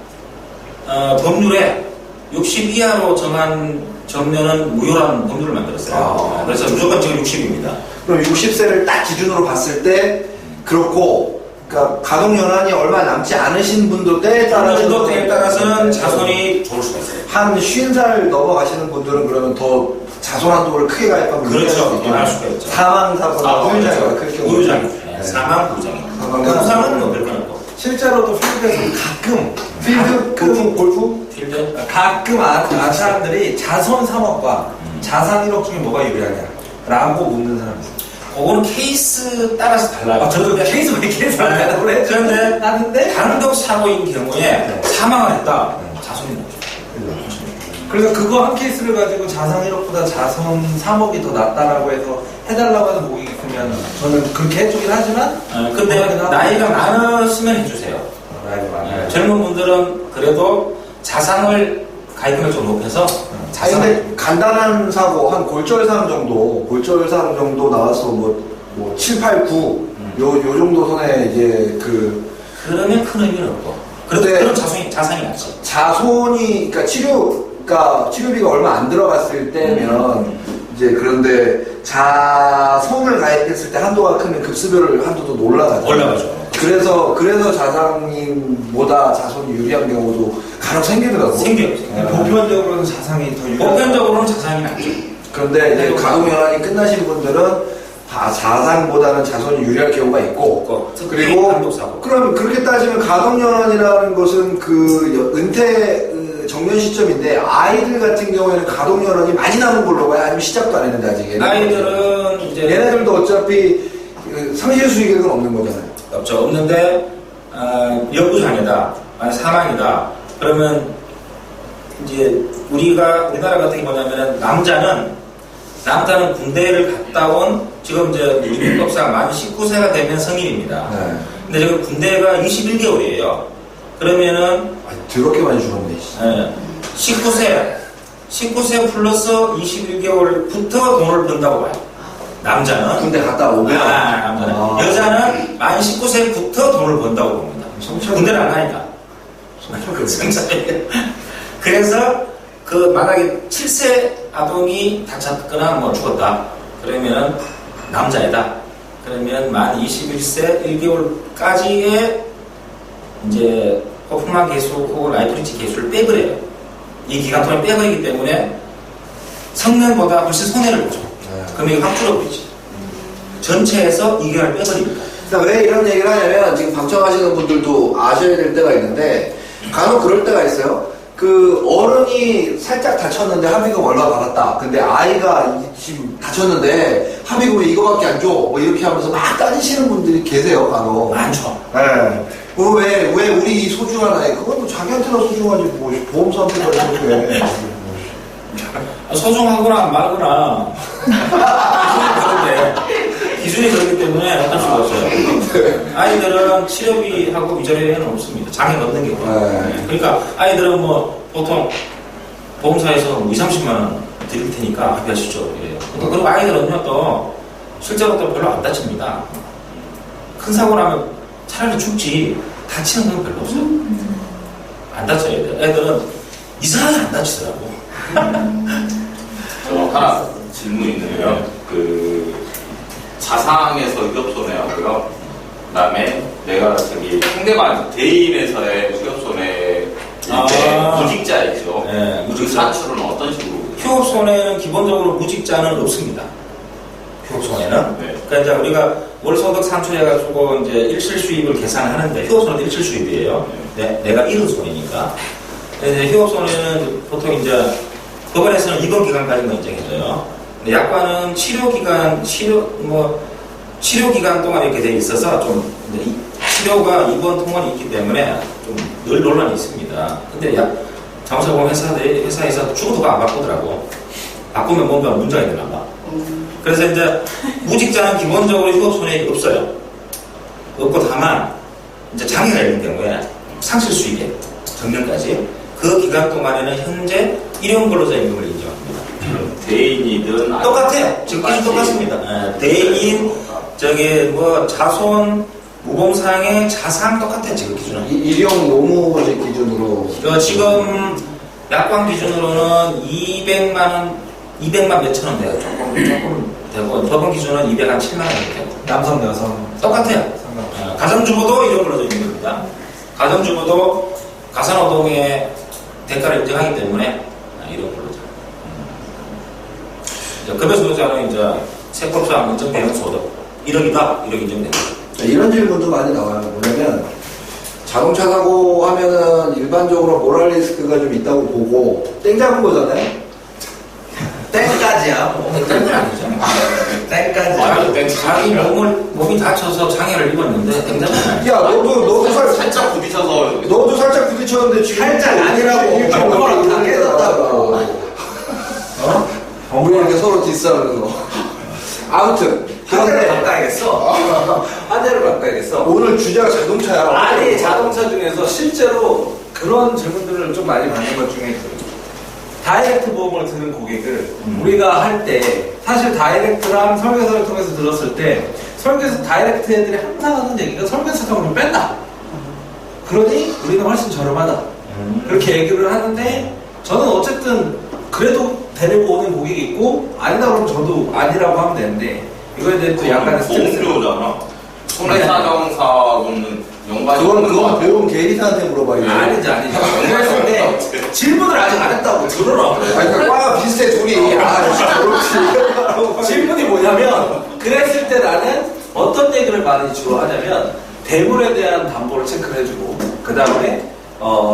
법률에 60 이하로 정한 정년은 무효라는 법률을 만들었어요. 그래서 무조건 지금 60입니다. 그럼 60세를 딱 기준으로 봤을 때 그렇고 그러니까 가동연한이 얼마 남지 않으신 분도 때에 따라서는 자손이 좋을 수가 있어요. 한 50살 넘어가시는 분들은 그러면 더 자손 한도를 크게 가입하면 그렇죠. 할 수가 있죠. 사망 사고나 후유장애가 그렇게 후유장애. 사망 후유장애. 부상은 뭐 별거 없고. 실제로도 필드에서 가끔 골프? 필드? 가끔 사람들이 자손 3억과 자산 1억 중에 뭐가 유리하냐 라고 묻는 사람이 있어요. 그거는 케이스 따라서 달라요. 저도 케이스 바이 케이스 하려고 그래. 그런데 하는데 단독 사고인 경우에 사망을 했다. 자손이 나오죠. 그래서 그거 한 케이스를 가지고 자산 1억보다 자손 3억이 더 낫다라고 해서 해달라고 하는 고객이 있으면 저는 그렇게 해주긴 하지만 근데 나이가 많으시면 해주세요. 나이가 많아요. 젊은 분들은 그래도 자산을 가입금을 좀 높여서 근데 간단한 사고 한 골절상 정도 나와서 뭐 7, 8, 9 요 정도 선에 이제 그러면 큰 의미는 없고 그런 자산이 낫지. 자손이 그러니까 치료비가 얼마 안 들어갔을 때면 이제 그런데 자손을 가입했을 때 한도가 크면 급수별 한도도 올라가죠. 그래서 자산인보다 자손이 유리한 경우도 간혹 생기더라고. 생겨요. 보편적으로는 자산이 더 유리하다. 보편적으로는 자산이 낫죠. 그런데 이제 가동연한이 끝나신 분들은 자산보다는 자손이 유리할 경우가 있고, 그리고 단독사고. 그럼 그렇게 따지면 가동연한이라는 것은 그 은퇴 정년 시점인데 아이들 같은 경우에는 가동연한이 많이 남은 걸로 봐요? 아니면 시작도 안 했는데 아직 아이들은 이제 얘네들도 어차피 상실 수익액은 없는 거잖아요. 없죠. 없는데 여부장애다, 사망이다. 그러면 이제 우리나라 같은 게 뭐냐면은 남자는 군대를 갔다 온 지금 이제 우리 민법상 만 19세가 되면 성인입니다. 네. 근데 지금 군대가 21개월이에요. 그러면은 더럽게 많이 줄었네. 19세 플러스 21개월부터 돈을 번다고 봐요. 남자는 군대 갔다 오면 남자는 여자는 만 19세부터 돈을 번다고 봅니다. 군대를 안 가니까. 그래서 만약에 7세 아동이 다쳤거나 뭐 죽었다. 그러면은 남자애다. 그러면 만 21세 1개월까지의 이제 호프만 개수 혹은 라이프리치 개수를 빼버려요. 이 기간통에 빼버리기 때문에 성년보다 훨씬 손해를 보죠. 금액이 확 줄어버리지. 전체에서 2개월 빼버립니다. 그러니까 왜 이런 얘기를 하냐면 지금 방청하시는 분들도 아셔야 될 때가 있는데 간혹 그럴 때가 있어요. 그 어른이 살짝 다쳤는데 합의금 얼마 받았다. 근데 아이가 지금 다쳤는데 합의금이 이거밖에 안 줘. 뭐 이렇게 하면서 막 따지시는 분들이 계세요, 간혹. 많죠. 네. 왜 우리 이 소중한 아이, 그것도 자기한테나 소중하지, 뭐, 보험사한테나 소중해. 소중하거나 말거나 기준이 그렇기 때문에 어쩔 수가 없어요. 아이들은 치료비하고 위자료에는 없습니다. 장애 넣는 게 없어요. 네. 그러니까 아이들은 뭐 보통 보험사에서 2, 30만 원 드릴 테니까 합의하시죠. 이래요. 그러니까 그리고 아이들은요 또 실제로 또 별로 안 다칩니다. 큰 사고 나면 차라리 죽지 다치는 건 별로 없어요. 안 다쳐요. 애들은 이상하게 안 다치더라고. 저 하나 질문이 있는데요. 그 자상에서 위협손해하고요. 그다음에 내가 저기 상대방 대인에서의 위협손해 무직자 있죠. 네, 무직 산출은 어떤 식으로? 휴업손해는 기본적으로 무직자는 없습니다. 휴업손해는. 네. 그러니까 이제 우리가 월소득 산출해가지고 이제 일실 수입을 계산하는데 휴업손해도 일실 수입이에요. 네, 내가 잃은 손해니까. 이제 휴업손해는 보통 이제 법원에서는 입원 기간까지만 인정해줘요. 근데 약관은 치료 기간 동안 이렇게 돼 있어서 좀 이제 치료가 입원 통원이 있기 때문에 좀 늘 논란이 있습니다. 근데 자동차보험 회사에서 죽어도가 안 바꾸더라고. 바꾸면 뭔가 문제가 있나 봐. 그래서 이제 무직자는 기본적으로 휴업 손해액이 없어요. 없고 다만 이제 장애가 있는 경우에 상실 수익액 정년까지 그 기간 동안에는 현재 일용 근로자 임금을 인정합니다. 대인이든 똑같아요. 지금 기준 똑같습니다. 대인 자손 무봉상의 자산 똑같아요. 지금 기준은. 일용 노무직 기준으로. 지금 약관 기준으로는 200만 몇천 원 돼요. 조금 되고 법원 기준은 207만 원 되고. 남성, 여성. 똑같아요. 가정주부도 이런 걸로 되어 있습니다. 가정주부도 가사노동의 대가를 인정하기 때문에 이런 걸로. 급여소득자는 이제 세법상 인정대응소득 1억이다. 1억 인정됩니다. 이런 질문도 많이 나와요. 뭐냐면 자동차 사고 하면은 일반적으로 모랄 리스크가 좀 있다고 보고 땡 잡은 거잖아요. 땡까지야. 땡은 아니죠. 땡까지. 자기 몸이 다쳐서 장애를 입었는데 땡잡은 아니죠. 야, 너도 살짝 부딪혀서 너도 살짝 부딪혔는데 지금 살짝 아니라고. 병원을 다 병원을 깨졌다고. 우리 이렇게 서로 디스하면서. 아무튼 한 대를 그런데 바꿔야겠어. 한 대를 바꿔야겠어. 오늘 주제가 자동차야. 아니, 자동차 중에서 실제로 그런 질문들을 좀 많이 받는 것 중에 다이렉트 보험을 드는 고객을 우리가 할 때 사실 다이렉트랑 설계사를 통해서 들었을 때 설계사 다이렉트 애들이 항상 하는 얘기가 설계사 적으로 뺀다. 그러니 우리는 훨씬 저렴하다. 그렇게 얘기를 하는데 저는 어쨌든 그래도 데리고 오는 고객이 있고 아니다 그러면 저도 아니라고 하면 되는데 이거에 대해 또 약간의 스트레스가 보험료잖아. 손해사정사고는 연관이 그건 보험 계리사한테 물어봐야 돼. 아니죠. 그랬을 때 질문을 아직 안 했다고 들어라. 아니, 과 비슷해 둘이. 그렇지. 질문이 뭐냐면 그랬을 때 나는 어떤 얘기를 많이 주로 하냐면 대물에 대한 담보를 체크를 해주고 그 다음에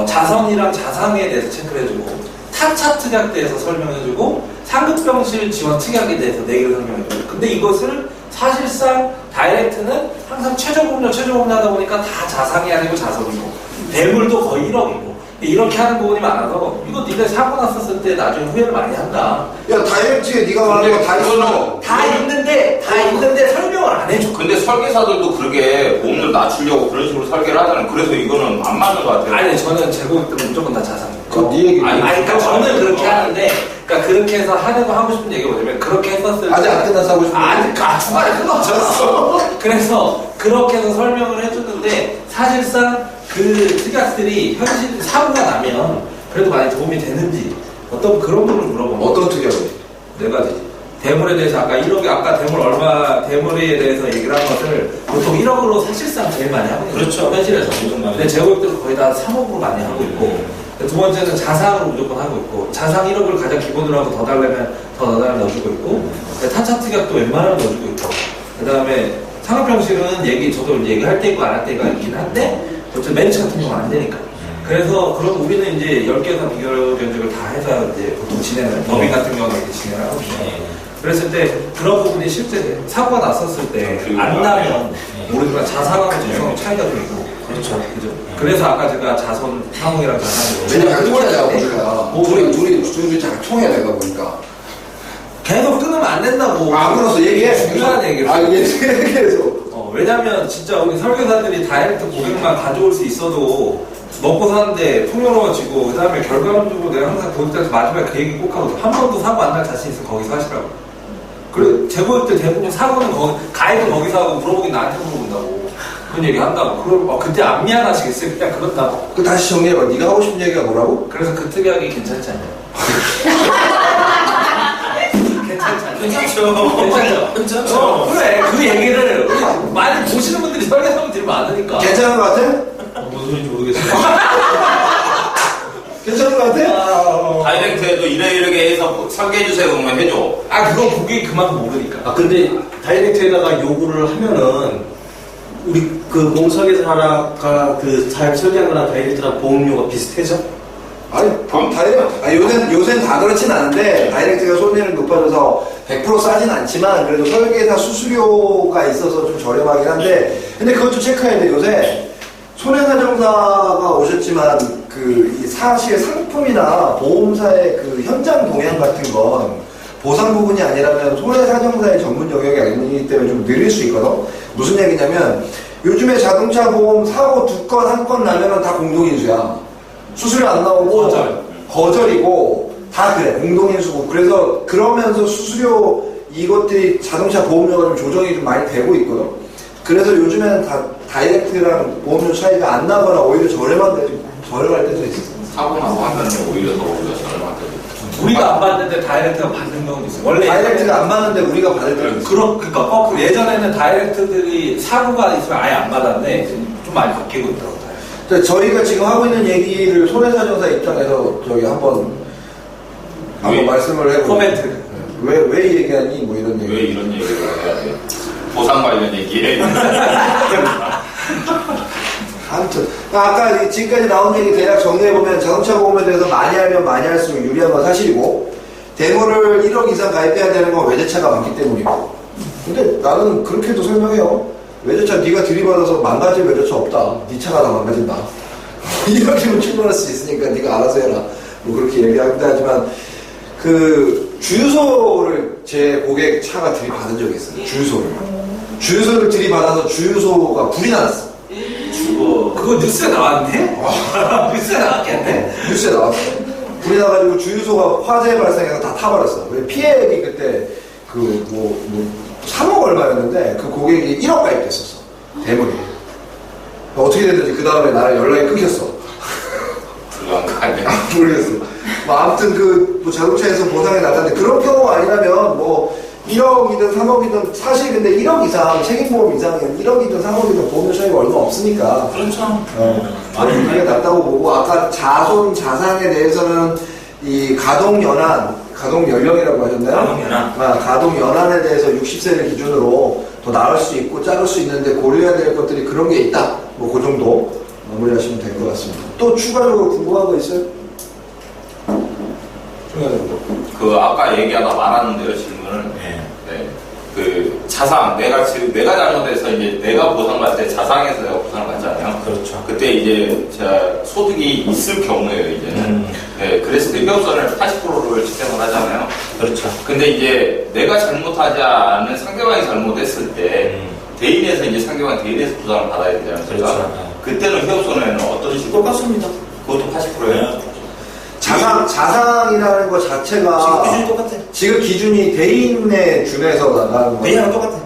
자선이랑 자상에 대해서 체크를 해주고 타차 특약에 대해서 설명해주고 상급병실 지원 특약에 대해서 내기를 설명해주고 근데 이것을 사실상 다이렉트는 항상 최저보험료 하다 보니까 다 자상이 아니고 자선이고 대물도 거의 1억이고 이렇게 하는 부분이 많아서 이거 니네 사고 났었을 때 나중에 후회를 많이 한다. 야, 다이렉트에 네가 말하는 거 다 있어. 다 있는데 설명을 안 해줘. 근데 설계사들도 그렇게 보험료 낮추려고 그런 식으로 설계를 하잖아요. 그래서 이거는 안 맞는 것 같아요. 아니 저는 제 고객들은 무조건 다 자산이에요. 그거 네 얘기. 아니 그러니까 저는 그렇게 하는데 그러니까 그렇게 해서 하고 싶은 얘기가 뭐냐면 그렇게 했었을 때 아직 안 끝나서 하고 싶은 아직 중간에 끊어졌어. 그래서 그렇게 해서 설명을 해줬는데 사실상 그 특약들이 현실 사고가 나면 그래도 많이 도움이 되는지 어떤 그런 부분을 물어보면 어떤 특약이? 네 가지지. 대물에 대해서 아까 1억이 아까 대물에 대해서 얘기를 한 것을 보통 1억으로 사실상 제일 많이 하고 있는 그렇죠. 현실에서. 근데 제 고객들은 거의 다 3억으로 많이 하고 있고 두 번째는 자산으로 무조건 하고 있고, 자산 1억을 가장 기본으로 하고 더 달라면 더 넣어달라면 넣어주고 있고, 타차 특약도 웬만하면 넣어주고 있고, 그 다음에 상업병실은 저도 얘기할 때 있고 안 할 때가 있긴 한데, 어쨌든 멘트 같은 경우는 안 되니까. 그래서 그럼 우리는 이제 10개 비교 견적을 다 해서 이제 보통 진행을, 법인 같은 경우는 이렇게 진행을 하거든요. 그랬을 때 그런 부분이 실제 사고가 났었을 때 안 나면 우리가 자산하고 자산하고 차이가 좀 있고. 그렇죠. 그죠. 그래서 아까 제가 자손, 상호이랑 자산으로. 왜냐면 통해야 보니까. 둘이 잘 통해야 되다 보니까. 계속 끊으면 안 된다고. 끊었어. 얘기해. 중요한 얘기를. 얘기해서. 왜냐면 진짜 우리 설계사들이 다이렉트 고객만 가져올 수 있어도 먹고 사는데 풍요로워지고, 그 다음에 결과적으로 내가 항상 고객들한테 마지막에 그 얘기 꼭 하고, 한 번도 사고 안 날 자신 있으면 거기서 하시라고. 그리고 제 고객들 대부분 사고는 가입은 거기서 하고 물어보긴 나한테 물어본다고. 그런 얘기 한다고. 그럼 그때 안 미안하시겠어요? 그냥 그런다고. 그 다시 정리해봐. 네가 하고 싶은 얘기가 뭐라고? 그래서 그 특약이 괜찮지 않냐? 괜찮죠? 괜찮죠. 그래, 그 얘기를 우리 많이 보시는 분들이 설계사분들이 많으니까. 괜찮은 것 같아? 무슨 소리인지 모르겠어요. 괜찮은 것 같아? 다이렉트에도 이렇게 해서 설계해주세요 그러면 해줘. 그건 고객이 그만큼 모르니까. 근데 다이렉트에다가 요구를 하면은 우리 그 보험설계사가 그 설계한 거랑 다이렉트랑 보험료가 비슷해져? 아니, 요새는 다 그렇진 않은데, 다이렉트가 손해를 높아져서 100% 싸진 않지만, 그래도 설계사 수수료가 있어서 좀 저렴하긴 한데, 근데 그것도 체크해야 돼. 요새 손해사정사가 오셨지만, 사실 상품이나 보험사의 그 현장 동향 같은 건 보상 부분이 아니라면 손해사정사의 전문 영역이 아니기 때문에 좀 느릴 수 있거든. 무슨 얘기냐면, 요즘에 자동차 보험 사고 2건, 1건 나면은 다 공동인수야. 수수료 안 나오고 거절이고 다 그래. 공동인수고. 그래서 그러면서 수수료 이것들이 자동차 보험료가 좀 조정이 좀 많이 되고 있거든. 그래서 요즘에는 다이렉트랑 보험료 차이가 안 나거나 오히려 저렴할 때도 있어. 사고 나고 하면 오히려 더 우리가 저렴할 때도 있고. 우리가 안 받는데 다이렉트가 받는 경우도 있어요. 원래 다이렉트가 안 받는데 우리가 받을 때도 있어. 그러니까 거꾸로 예전에는 다이렉트들이 사고가 있으면 아예 안 받았는데 좀 많이 바뀌고 있더라고요. 저희가 지금 하고 있는 얘기를 손해사정사 입장에서 한번 말씀을 해보고. 코멘트. 왜 얘기하니? 뭐 이런 얘기. 왜 이런 얘기를 해야 돼? 보상 관련 얘기해. 아무튼 아까 지금까지 나온 얘기 대략 정리해보면 자동차 보험에 대해서 많이 알면 많이 할수록 유리한 건 사실이고, 대물을 1억 이상 가입해야 되는 건 외제차가 많기 때문이고. 근데 나는 그렇게도 설명해요. 외제차 네가 들이받아서 망가질 외제차 없다. 네 차가 다 망가진다. 이렇게는 출발할 수 있으니까 네가 알아서 해라. 뭐 그렇게 얘기하기도 하지만, 주유소를 제 고객 차가 들이받은 적이 있어요. 주유소를 들이받아서 주유소가 불이 났어. 그거 뉴스에 나왔네? 뉴스에 나왔겠네? 뉴스에 나왔어. 불이 나가지고 주유소가 화재 발생해서 다 타버렸어. 피해액이 그때 3억 얼마였는데 그 고객이 1억 가입됐었어. 대물이. 어떻게 됐는지 그 다음에 나랑 연락이 끊겼어. 불가한 거 아니야? 모르겠어. 아무튼 자동차에서 보상이 나갔는데, 그런 경우가 아니라면 1억이든 3억이든, 사실 근데 1억 이상, 책임보험 이상은 1억이든 3억이든 보험료 차이가 얼마 없으니까. 그렇죠. 저는 그게 낫다고 보고, 아까 자산에 대해서는 이 가동연령이라고 하셨나요? 가동연한. 가동연한에 대해서 60세를 기준으로 더 나을 수 있고 작을 수 있는데 고려해야 될 것들이 그런 게 있다. 그 정도 마무리하시면 될 것 같습니다. 또 추가적으로 궁금한 거 있어요? 추가적으로. 아까 얘기하다 말았는데요, 질문을. 네. 자상, 내가 잘못해서 이제 내가 보상받을 때 자상에서 내가 보상을 받잖아요. 그렇죠. 그때 이제 제가 소득이 있을 경우에요, 이제는. 네, 그랬을 때 휴업선을 80%를 집행을 하잖아요. 그렇죠. 근데 이제 내가 잘못하지 않은 상대방이 잘못했을 때, 대인에서 이제 상대방이 대인에서 보상을 받아야 되잖아요. 그렇죠. 그때는 휴업선에는 어떤 식으로? 똑같습니다. 그것도 80%예요? 자상이라는 것 자체가 지금 기준이 똑같아. 지금 기준이 대인에 준해서 나가는 거예요. 대인하고 똑같아.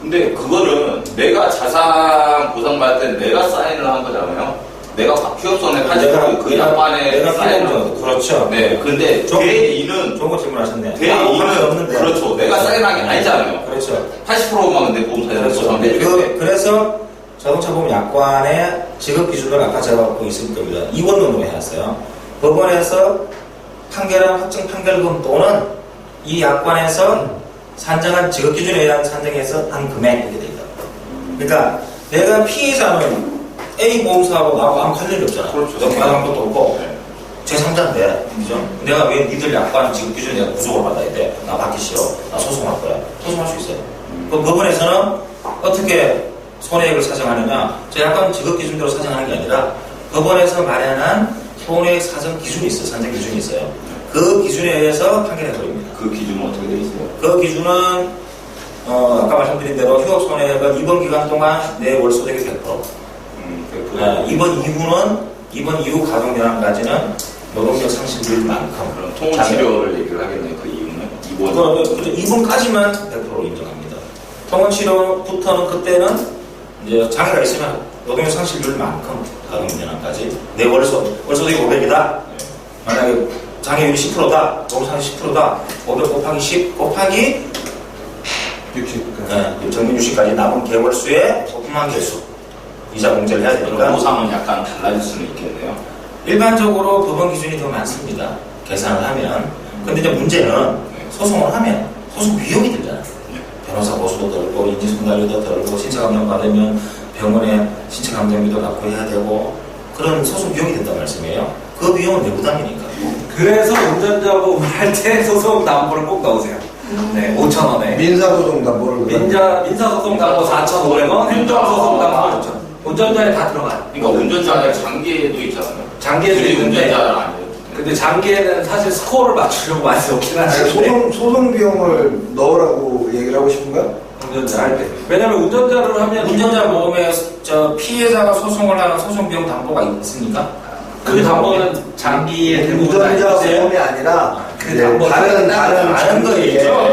근데 그거는 내가 자산 보상받을 때 내가 사인을 한 거잖아요. 내가 휴업선에 80% 그 양반에 사인을 한 거. 그렇죠. 네, 근데 대인은 좋은 거 질문하셨네. 대인은 없는데. 그렇죠. 내가 사인한 게 아니잖아요. 그렇죠. 80%만 근데 보험사에서 그렇죠. 보상해주겠대. 그래서 자동차 보험 약관의 지급 기준을 아까 제가 갖고 있을 겁니다. 2원 정도 해놨어요. 법원에서 판결한 확정 판결금 또는 이 약관에서 산정한 직업기준에 의한 산정해서 한 금액 이렇게 돼 있다. 그러니까 내가 피해자는 A 보험사하고 나하고 아무 관련이 없잖아. 그렇죠. 너 받은 것도 없고 제3자인데, 그죠? 내가 왜 니들 약관 직업기준에 내가 구속을 받아야 돼? 나 받기 싫어. 나 소송할 거야. 소송할 수 있어요. 그 법원에서는 어떻게 손해액을 사정하느냐? 저 약관 직업기준대로 사정하는 게 아니라 법원에서 마련한 손해액 사정 기준이 있어요. 산정 기준이 있어요. 그 기준에 의해서 판결해버립니다. 그 기준은 어떻게 되어 있어요? 그 기준은 아까 말씀드린 대로 휴업 손해액은 입원 기간 동안 내 월 소득의 100%. 100%. 입원 이후 가동기간까지는 노동력 상실률만큼. 그럼 통원 치료를 얘기를 하겠네요. 그 이유는 입원. 입원까지만 100% 인정합니다. 통원 치료부터는 그때는 이제 장애가 있으면 노동력 상실률만큼 가동기간까지 내 월소득이 500이다. 만약에 장애율이 10%다, 노동상실 10%다, 500 곱하기 10 곱하기 60. 정민 60까지 남은 개월수의 소품한 개수 이자 공제를 해야 되니까 보상은 약간 달라질 수는 있겠네요. 일반적으로 법원 기준이 더 많습니다. 계산을 하면. 근데 이제 문제는 소송을 하면 소송 비용이 들잖아요. 변호사 보수도 들고 인지손달료도 들고 신체감정 받으면 병원에 신체감정비도 받고 해야 되고 그런 소송 비용이 된다는 말씀이에요. 그 비용은 내 부담이니까. 그래서 운전자 보험 할 때 소송 담보를 꼭 넣으세요. 네, 5,000원에. 민사소송 담보를 민사소송 담보 4,500원, 행정소송 담보 5,000원. 운전자에 다 들어가요. 그러니까 운전자에 장기에도 있잖아요. 장기에도 있는데, 운전자는 아니에요. 근데 장기에는 사실 스코어를 맞추려고 많이 없긴 한데. 소송 비용을 넣으라고 얘기를 하고 싶은가요? 운전자 할 때. 왜냐면 운전자를 하면. 운전자 보험에 피해자가 소송을 하는 소송 비용 담보가 있습니까? 그 담보는 장기에 대부분 운전자 다 있어요. 보험이 아니라 그 이제 담보 다른 거 있죠.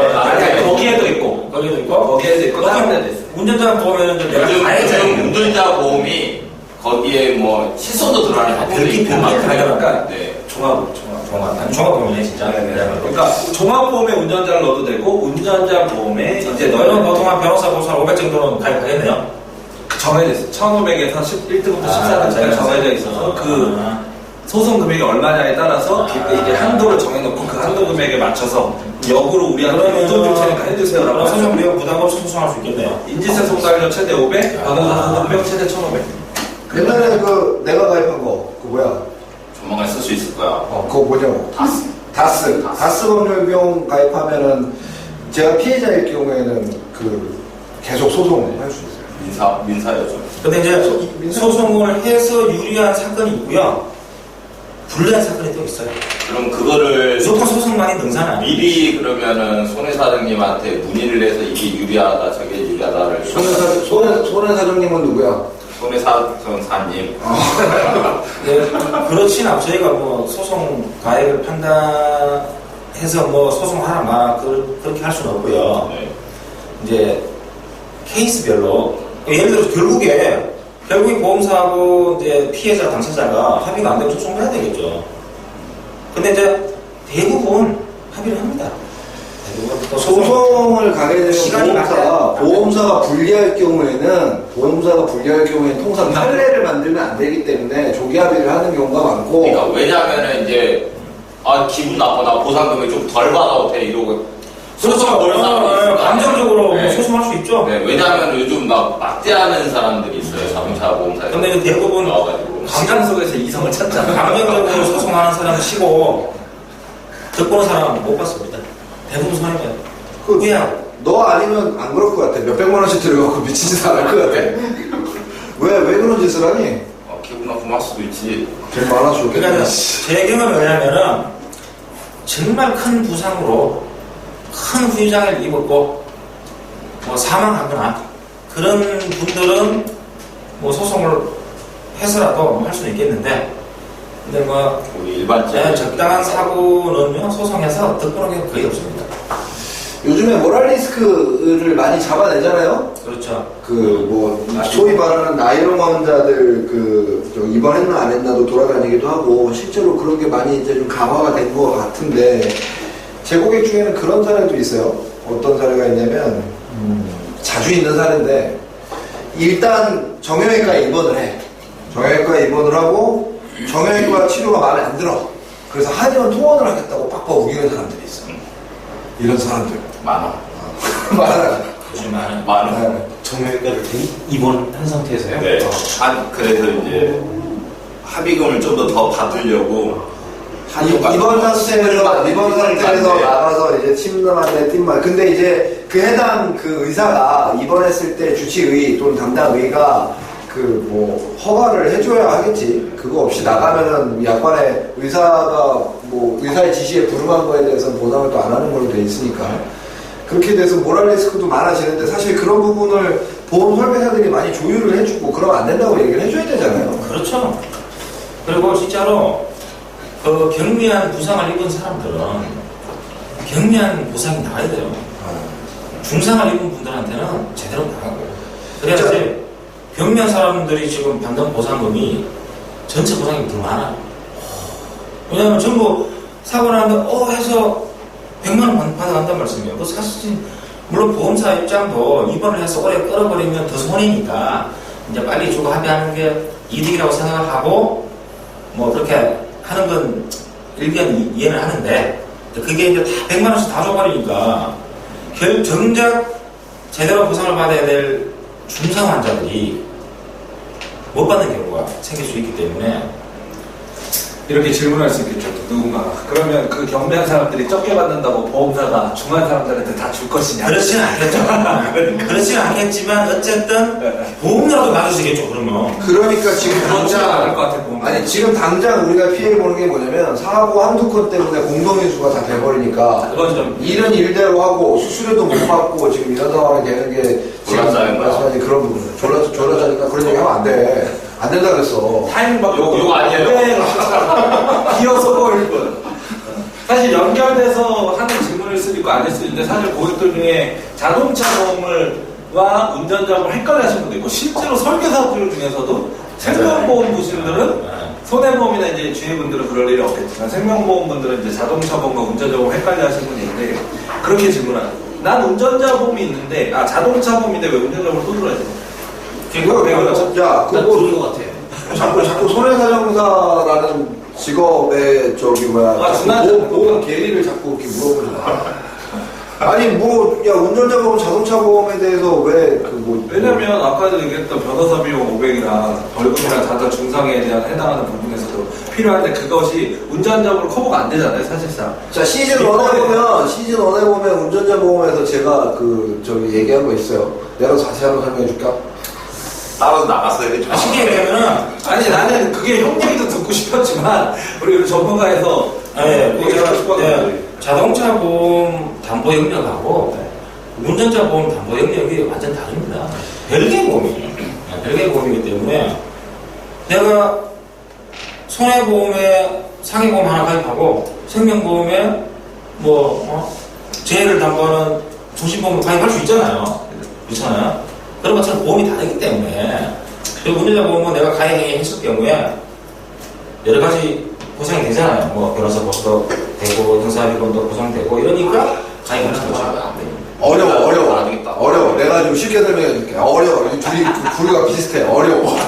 거기에도 있고. 거기도 있고. 거기에도 있고. 다른 데도 있어요. 운전자 보험에는 좀 내가 요즘 가해자예요. 운전자 보험이 거기에 뭐 실손도 들어가는 별기 그러니까 네. 종합보험이네 진짜. 그러니까 종합보험에 운전자를 넣어도 되고 운전자 보험에 이제 너는 보통 한 변호사 보수 한 500 정도는 가입하겠네요. 정해져 있어요. 1,500에서 1등부터 14등까지 정해져 있어서 그 소송 금액이 얼마냐에 따라서 이제 한도를 정해놓고 그 한도 금액에 맞춰서 역으로 우리한테 돈줄 테니까 해주세요라고 그럼 소송 비용 부담 없이 소송할 수 있겠네요. 인지세 송달료 최대 500, 변호사 소송비용 최대 1,500. 옛날에 그 내가 가입한 거 그 뭐야? 조만간 쓸 수 있을 거야. 그거 뭐냐고. 다스 법률 비용 가입하면은 제가 피해자일 경우에는 그 계속 소송을 할 수 있어요. 민사여죠. 근데 이제 소송을 해서 유리한 사건이 있고요. 불리한 사건이 또 있어요. 그럼 그거를 무조건 소송만이 능사는 아니에요. 미리 그러면은 손해사장님한테 문의를 해서 이게 유리하다 저게 유리하다를 손해사정님은 누구야? 손해사정사님. 네, 그렇진 않고 저희가 뭐 소송 가액을 판단해서 뭐 소송하라 마라 그렇게 할 수는 없고요. 네. 이제 케이스별로 예를 들어서 결국에 보험사하고 이제 피해자 당사자가 합의가 안 되면 소송을 해야 되겠죠. 근데 이제 대부분 합의를 합니다. 대부분 또 소송을 가게 되면 시간이 보험사가 불리할 경우에는 통상 판례를 만들면 안 되기 때문에 조기 합의를 하는 경우가 많고. 그러니까 왜냐면은 이제 기분 나빠 나 보상금을 좀 덜 받아도 돼 이러고 소송 거는 사람이 있으니까. 감정적으로 네. 소송할 수 있죠. 네, 왜냐하면 요즘 막 막대하는 사람들이 있어요. 자동차 보험사에. 근데 대부분 나와가지고. 시장 속에서 이성을 찾잖아. 감정적으로 소송하는 사람 치고 듣고는 사람 못 봤습니다. 대부분 손해봐요. 후회하고. 너 아니면 안 그럴 것 같아. 몇백만 원씩 들어가고 미친 짓 안 할 것 같아. 왜 그런 짓을 하니? 기분 나쁘면 할 수도 있지. 돈 많아줘. 그러니까 제 경험은 뭐냐면은 정말 큰 부상으로 큰 후유장애를 입었고 뭐 사망하거나 그런 분들은 뭐 소송을 해서라도 할 수는 있겠는데 근데 뭐 우리 일반적인 적당한 사고는요 소송해서 득보는 게 거의 없습니다. 요즘에 모랄 리스크를 많이 잡아내잖아요. 그렇죠. 그 뭐 소위 말하는 나이롱 환자들 저 입원했나 안 했나도 돌아다니기도 하고 실제로 그런 게 많이 이제 좀 강화가 된 것 같은데 제 고객 중에는 그런 사례도 있어요. 어떤 사례가 있냐면 자주 있는 사례인데 일단 정형외과에 입원을 해. 정형외과에 입원을 하고 정형외과 치료가 마음에 안 들어. 그래서 한의원 통원을 하겠다고 빡빡 우기는 사람들이 있어. 이런 사람들. 많아. 많아요. 요즘 많은 많아. 정형외과를 입원한 상태에서요? 네. 그래서 이제 합의금을 좀 더 받으려고 이번 상태에서 나가서 이제 팀만의 팀만. 근데 이제 그 해당 그 의사가 입원했을 때 주치의 또는 담당 의가 그 뭐 허가를 해줘야 하겠지. 그거 없이 나가면은 약관에 의사가 뭐 의사의 지시에 불응한 거에 대해서는 보상을 또 안 하는 걸로 돼 있으니까. 그렇게 돼서 모랄 리스크도 많아지는데 사실 그런 부분을 보험 설계사들이 많이 조율을 해주고 그러면 안 된다고 얘기를 해줘야 되잖아요. 그렇죠. 그리고 진짜로 그 경미한 부상을 입은 사람들은 경미한 보상이 나와야 돼요. 중상을 입은 분들한테는 제대로 나가고 그래야지 경미한 사람들이 지금 받는 보상금이 전체 보상이 더 많아요. 왜냐하면 전부 사고 나는데 해서 100만 원 받아간단 말씀이에요. 그 사실 물론 보험사 입장도 입원을 해서 오래 끌어버리면 더 손해니까 이제 빨리 주고 합의하는 게 이득이라고 생각을 하고 뭐 그렇게 하는 건 일견 이해는 하는데 그게 이제 다 100만 원씩 다 줘버리니까 정작 제대로 보상을 받아야 될 중상 환자들이 못 받는 경우가 생길 수 있기 때문에 이렇게 질문할 수 있겠죠. 누군가. 그러면 그 경매한 사람들이 적게 받는다고 보험사가 중한 사람들한테 다 줄 것이냐? 그렇지는 않겠죠. 그렇지는 않겠지만 어쨌든 보험료라도 맞으시겠죠. 그러면 그러니까 지금 그렇지 않을 것 당장 같아, 보험. 아니 지금 당장 우리가 피해 보는 게 뭐냐면 사고 한두 건 때문에 공동인수가 다 돼버리니까 그건 좀 일은 일대로 하고 수수료도 못 받고 지금 이런 상황이 되는 게 지금 졸라짜는 거야. 말씀하신 그런 부분 졸라짜니까 그런 얘기 하면 안 돼. 안 된다 그랬어. 타이밍밖에 요거 아니에요. 네. 비어서 보일 뿐. 사실 연결돼서 하는 질문일 수도 있고 아닐 수도 있는데 사실 고객들 중에 자동차 보험과 운전자 보험을 헷갈려하시는 분도 있고 실제로 설계사들 중에서도 생명보험 보시는들은 손해보험이나 이제 주해분들은 그럴 일이 없겠지만 생명보험 분들은 이제 자동차 보험과 운전자 보험 헷갈려하시는 분이 있는데 그렇게 질문하는 거예요. 난 운전자 보험이 있는데 자동차 보험인데 왜 운전자 보험을 또 들어야 돼? 야, 난 그거 그런 것 같아. 자꾸 손해사정사라는 직업의 저기 뭐야 보험 계리를 자꾸 이렇게 물어보지 마. 아니 야 운전자 보험 자동차 보험에 대해서 왜 왜냐면 아까도 얘기했던 변호사 비용 500이랑 벌금이랑 자자 중상에 대한 해당하는 부분에서도 필요한데 그것이 운전자 보험 커버가 안 되잖아요 사실상. 자 시즌 1에 보면 운전자 보험에서 제가 저기 얘기한 거 있어요. 내가 자세히 한번 설명해 줄까? 따로 나가서 해야죠. 쉽게 얘기하면은 아니 나는 그게 형 얘기도 듣고 싶었지만 우리 전문가에서 자동차 보험 담보 영역하고 운전자 보험 담보 영역이 완전 다릅니다. 별개의 보험이에요. 별개의 보험이기 때문에 내가 손해보험에 상해보험 하나 가입하고 생명보험에 재해를 담보하는 조심보험 가입할 수 있잖아요. 그렇잖아요. 그런 것처럼 보험이 다르기 때문에 그리고 운전자 보험은 내가 가입했을 경우에 여러 가지 보상이 되잖아요. 뭐 변호사 보험도 되고 형사비권도 보상되고 이러니까 가입하는 거죠. 어려워. 내가 좀 쉽게 설명해 줄게. 어려워. 둘이 부류가 비슷해. 어려워.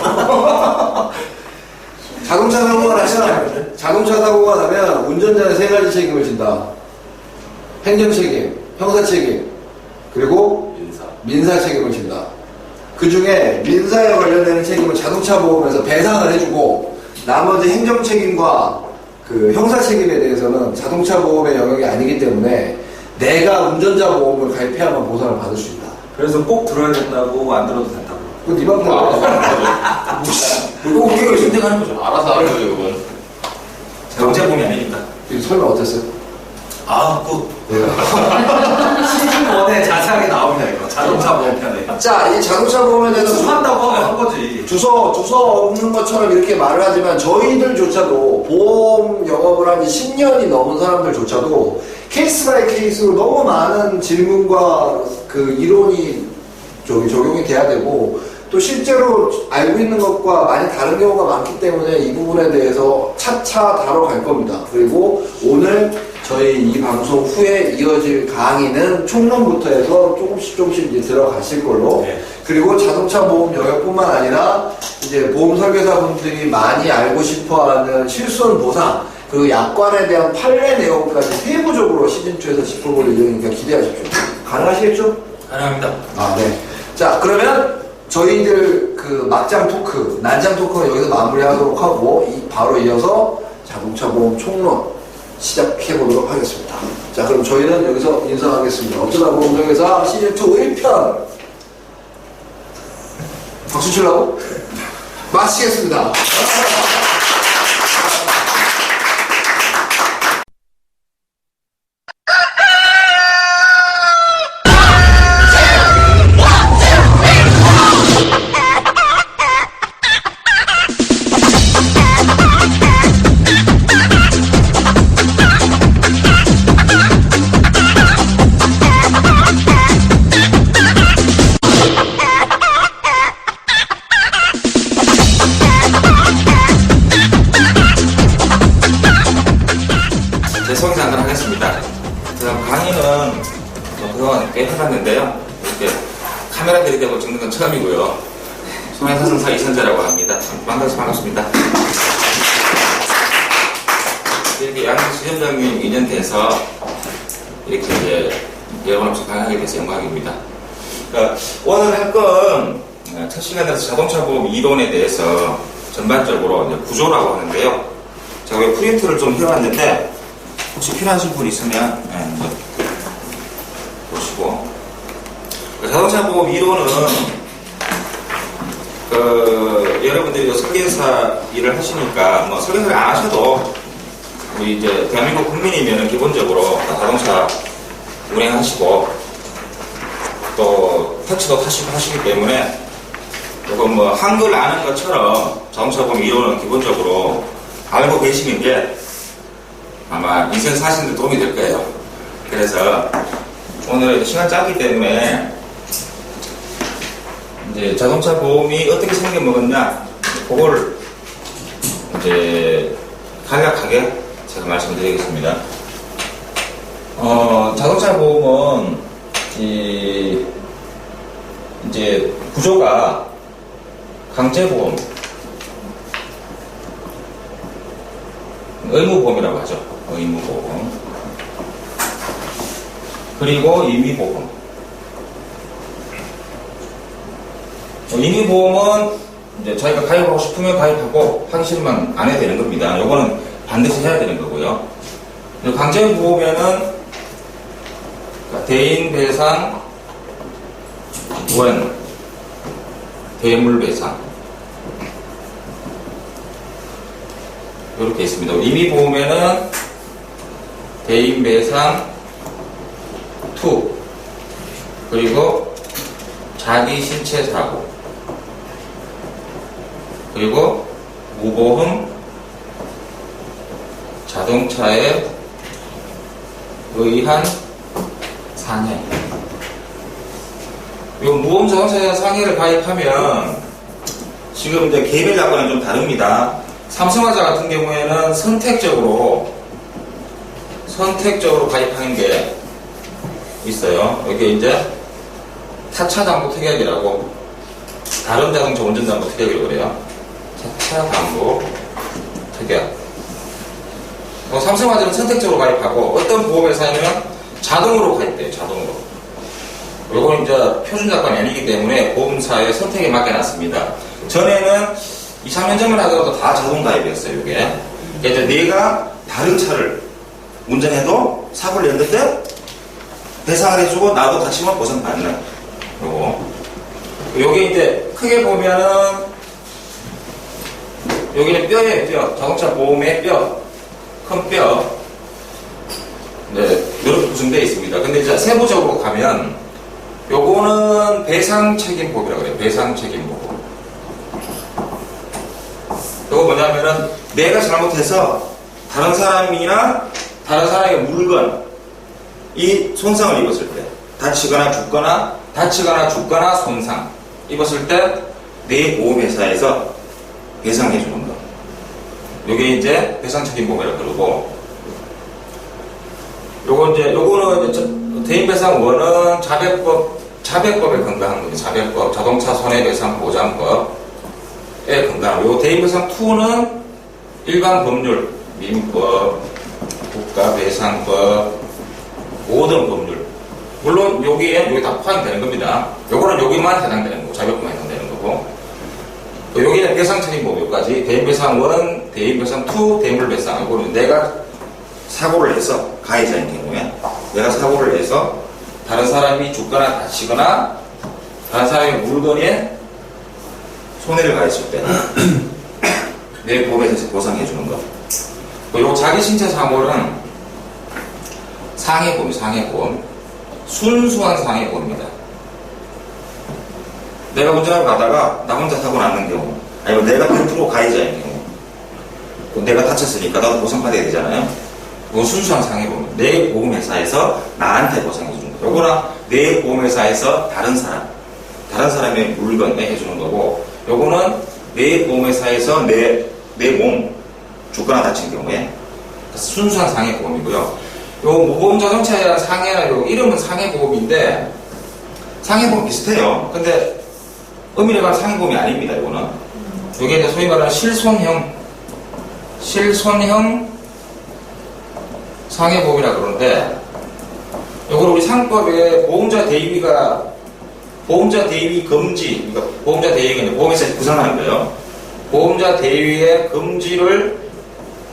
자동차 사고가 나면 운전자는 세 가지 책임을 진다. 행정 책임, 형사 책임, 그리고 민사 책임을 진다. 그 중에 민사에 관련되는 책임은 자동차 보험에서 배상을 해주고 나머지 행정 책임과 그 형사 책임에 대해서는 자동차 보험의 영역이 아니기 때문에 내가 운전자 보험을 가입해야만 보상을 받을 수 있다. 그래서 꼭 들어야 된다고 안 들어도 된다고. 그건 네 맘대로. 그리고 우리가 선택하는 거죠. 알아서 하죠, 이건. 강제보험이 아니니까. 설명 어땠어요? 시즌 1에 자세하게 나옵니다 이거 자동차 보험 편에. 자, 이 자동차 보험에 대해서 수한다고 한 거지. 주소 없는 것처럼 이렇게 말을 하지만 저희들조차도 보험 영업을 한 지 10년이 넘은 사람들조차도 케이스 바이 케이스로 너무 많은 질문과 그 이론이 적용이 돼야 되고 또 실제로 알고 있는 것과 많이 다른 경우가 많기 때문에 이 부분에 대해서 차차 다뤄갈 겁니다. 그리고 오늘 저희 이 방송 후에 이어질 강의는 총론부터 해서 조금씩 이제 들어가실 걸로. 네. 그리고 자동차 보험 영역뿐만 아니라 이제 보험 설계사분들이 많이 알고 싶어하는 실손 보상. 그리고 약관에 대한 판례 내용까지 세부적으로 시즌2에서 짚어볼 예정이니까 기대하십시오. 가능하시겠죠? 가능합니다. 네. 자, 그러면 저희들 그 막장 토크, 난장 토크는 여기서 마무리하도록 하고 바로 이어서 자동차 보험 총론 시작해 보도록 하겠습니다. 자, 그럼 저희는 여기서 인사하겠습니다. 어쩌다 보험정의사 시즌2 1편 박수 치려고? 마치겠습니다. 소개상을 하겠습니다. 강의는 그동안 꽤 해봤는데요. 이렇게 카메라 들이대고 찍는 건 처음이고요. 손해사승사 이선재라고 합니다. 만나서 반갑습니다. 이렇게 양지점장님 인연 돼서 이렇게 이제 여러분 없이 강의하게 돼서 영광입니다. 그러니까 오늘 할 건 첫 시간에서 자동차 보험 이론에 대해서 전반적으로 이제 구조라고 하는데요. 제가 왜 프린트를 좀 해왔는데 혹시 필요하신 분 있으면 보시고. 자동차 보험 이론은 여러분들이 설계사 일을 하시니까 뭐 설계사를 안 하셔도 우리 이제 대한민국 국민이면 기본적으로 자동차 운행하시고 또 택시도 타시고 하시기 때문에 이거 뭐 한글 아는 것처럼 자동차 보험 이론은 기본적으로 알고 계시는 게 아마 인생 사시는 데 도움이 될 거예요. 그래서 오늘 시간 짧기 때문에 이제 자동차 보험이 어떻게 생겨먹었냐, 그걸 이제 간략하게 제가 말씀드리겠습니다. 자동차 보험은 이제 구조가 강제보험, 의무보험이라고 하죠. 의무보험. 그리고 임의보험. 임의보험은 이제 자기가 가입하고 싶으면 가입하고 하기 싫으면 안 해야 되는 겁니다. 요거는 반드시 해야 되는 거고요. 강제보험에는 대인배상, 원, 대물배상 이렇게 있습니다. 임의보험에는 대인배상, 투, 그리고 자기 신체 사고, 그리고 무보험, 자동차에 의한 상해. 이 무보험 자동차에 상해를 가입하면 지금 이제 개별 약관은 좀 다릅니다. 삼성화재 같은 경우에는 선택적으로 가입하는 게 있어요. 이게 이제 타차담보 특약이라고, 다른 자동차 운전담보 특약이라고 그래요. 타차담보 특약. 삼성화재는 선택적으로 가입하고, 어떤 보험회사는 자동으로 가입돼요. 자동으로. 요건 이제 표준 약관이 아니기 때문에 보험사의 선택에 맡겨놨습니다. 전에는 2, 3년 전만 하더라도 다 자동 가입이었어요, 이게. 그러니까 이제 내가 다른 차를 운전해도 사고를 냈는데 배상을 해주고 나도 다치면 보상받는 요거. 요게 이제 크게 보면은 여기는 뼈예요, 뼈. 자동차 보험의 뼈. 큰 뼈. 네, 이렇게 구성되어 있습니다. 근데 이제 세부적으로 가면 요거는 배상책임보험이라고 그래요. 배상책임보험. 요거 뭐냐면은 내가 잘못해서 다른 사람이나 다른 사람의 물건 이 손상을 입었을 때, 다치거나 죽거나 손상 입었을 때 내 보험회사에서 배상해 주는 거. 요게 이제 배상책임보험이라고 그러고, 요거는 이제 대인배상원은 자백법에 근거한 거죠. 자백법, 자동차 손해배상 보장법에 근거하고, 요 대인배상 2는 일반 법률, 민법, 국가배상법, 모든 법률. 물론 여기 다 포함이 되는 겁니다. 요거는 여기만 해당되는 거고, 자격만 해당되는 거고. 또 여기는 배상책임법까지 대인배상 1, 대인배상 2, 대물배상. 이거는 내가 사고를 해서 가해자인 경우에 내가 사고를 해서 다른 사람이 죽거나 다치거나 다른 사람의 물건에 손해를 가했을 때 내 보험에 대해서 보상해 주는 거. 그리고 자기 신체 사고는 상해보험, 순수한 상해보험입니다. 내가 운전하고 가다가 나 혼자 사고 났는 경우, 아니면 내가 100% 가해자인 경우, 내가 다쳤으니까 나도 보상받아야 되잖아요. 그건 순수한 상해보험. 내 보험회사에서 나한테 보상해 주는 거. 요거나 내 보험회사에서 다른 사람의 물건에 해주는 거고, 요거는 내 보험회사에서 내 몸 죽거나 다친 경우에 순수한 상해보험이고요. 요 무보험 자동차에 대한 상해나 요 이름은 상해보험인데 상해보험 비슷해요. 근데 엄밀히 말하면 상해보험이 아닙니다. 이거는 이게 이제 소위 말하는 실손형 상해보험이라 그러는데 요걸 우리 상법에 보험자 대위 금지, 그러니까 보험자 대위가 이제 보험회사에서 구상하는 거예요. 보험자 대위의 금지를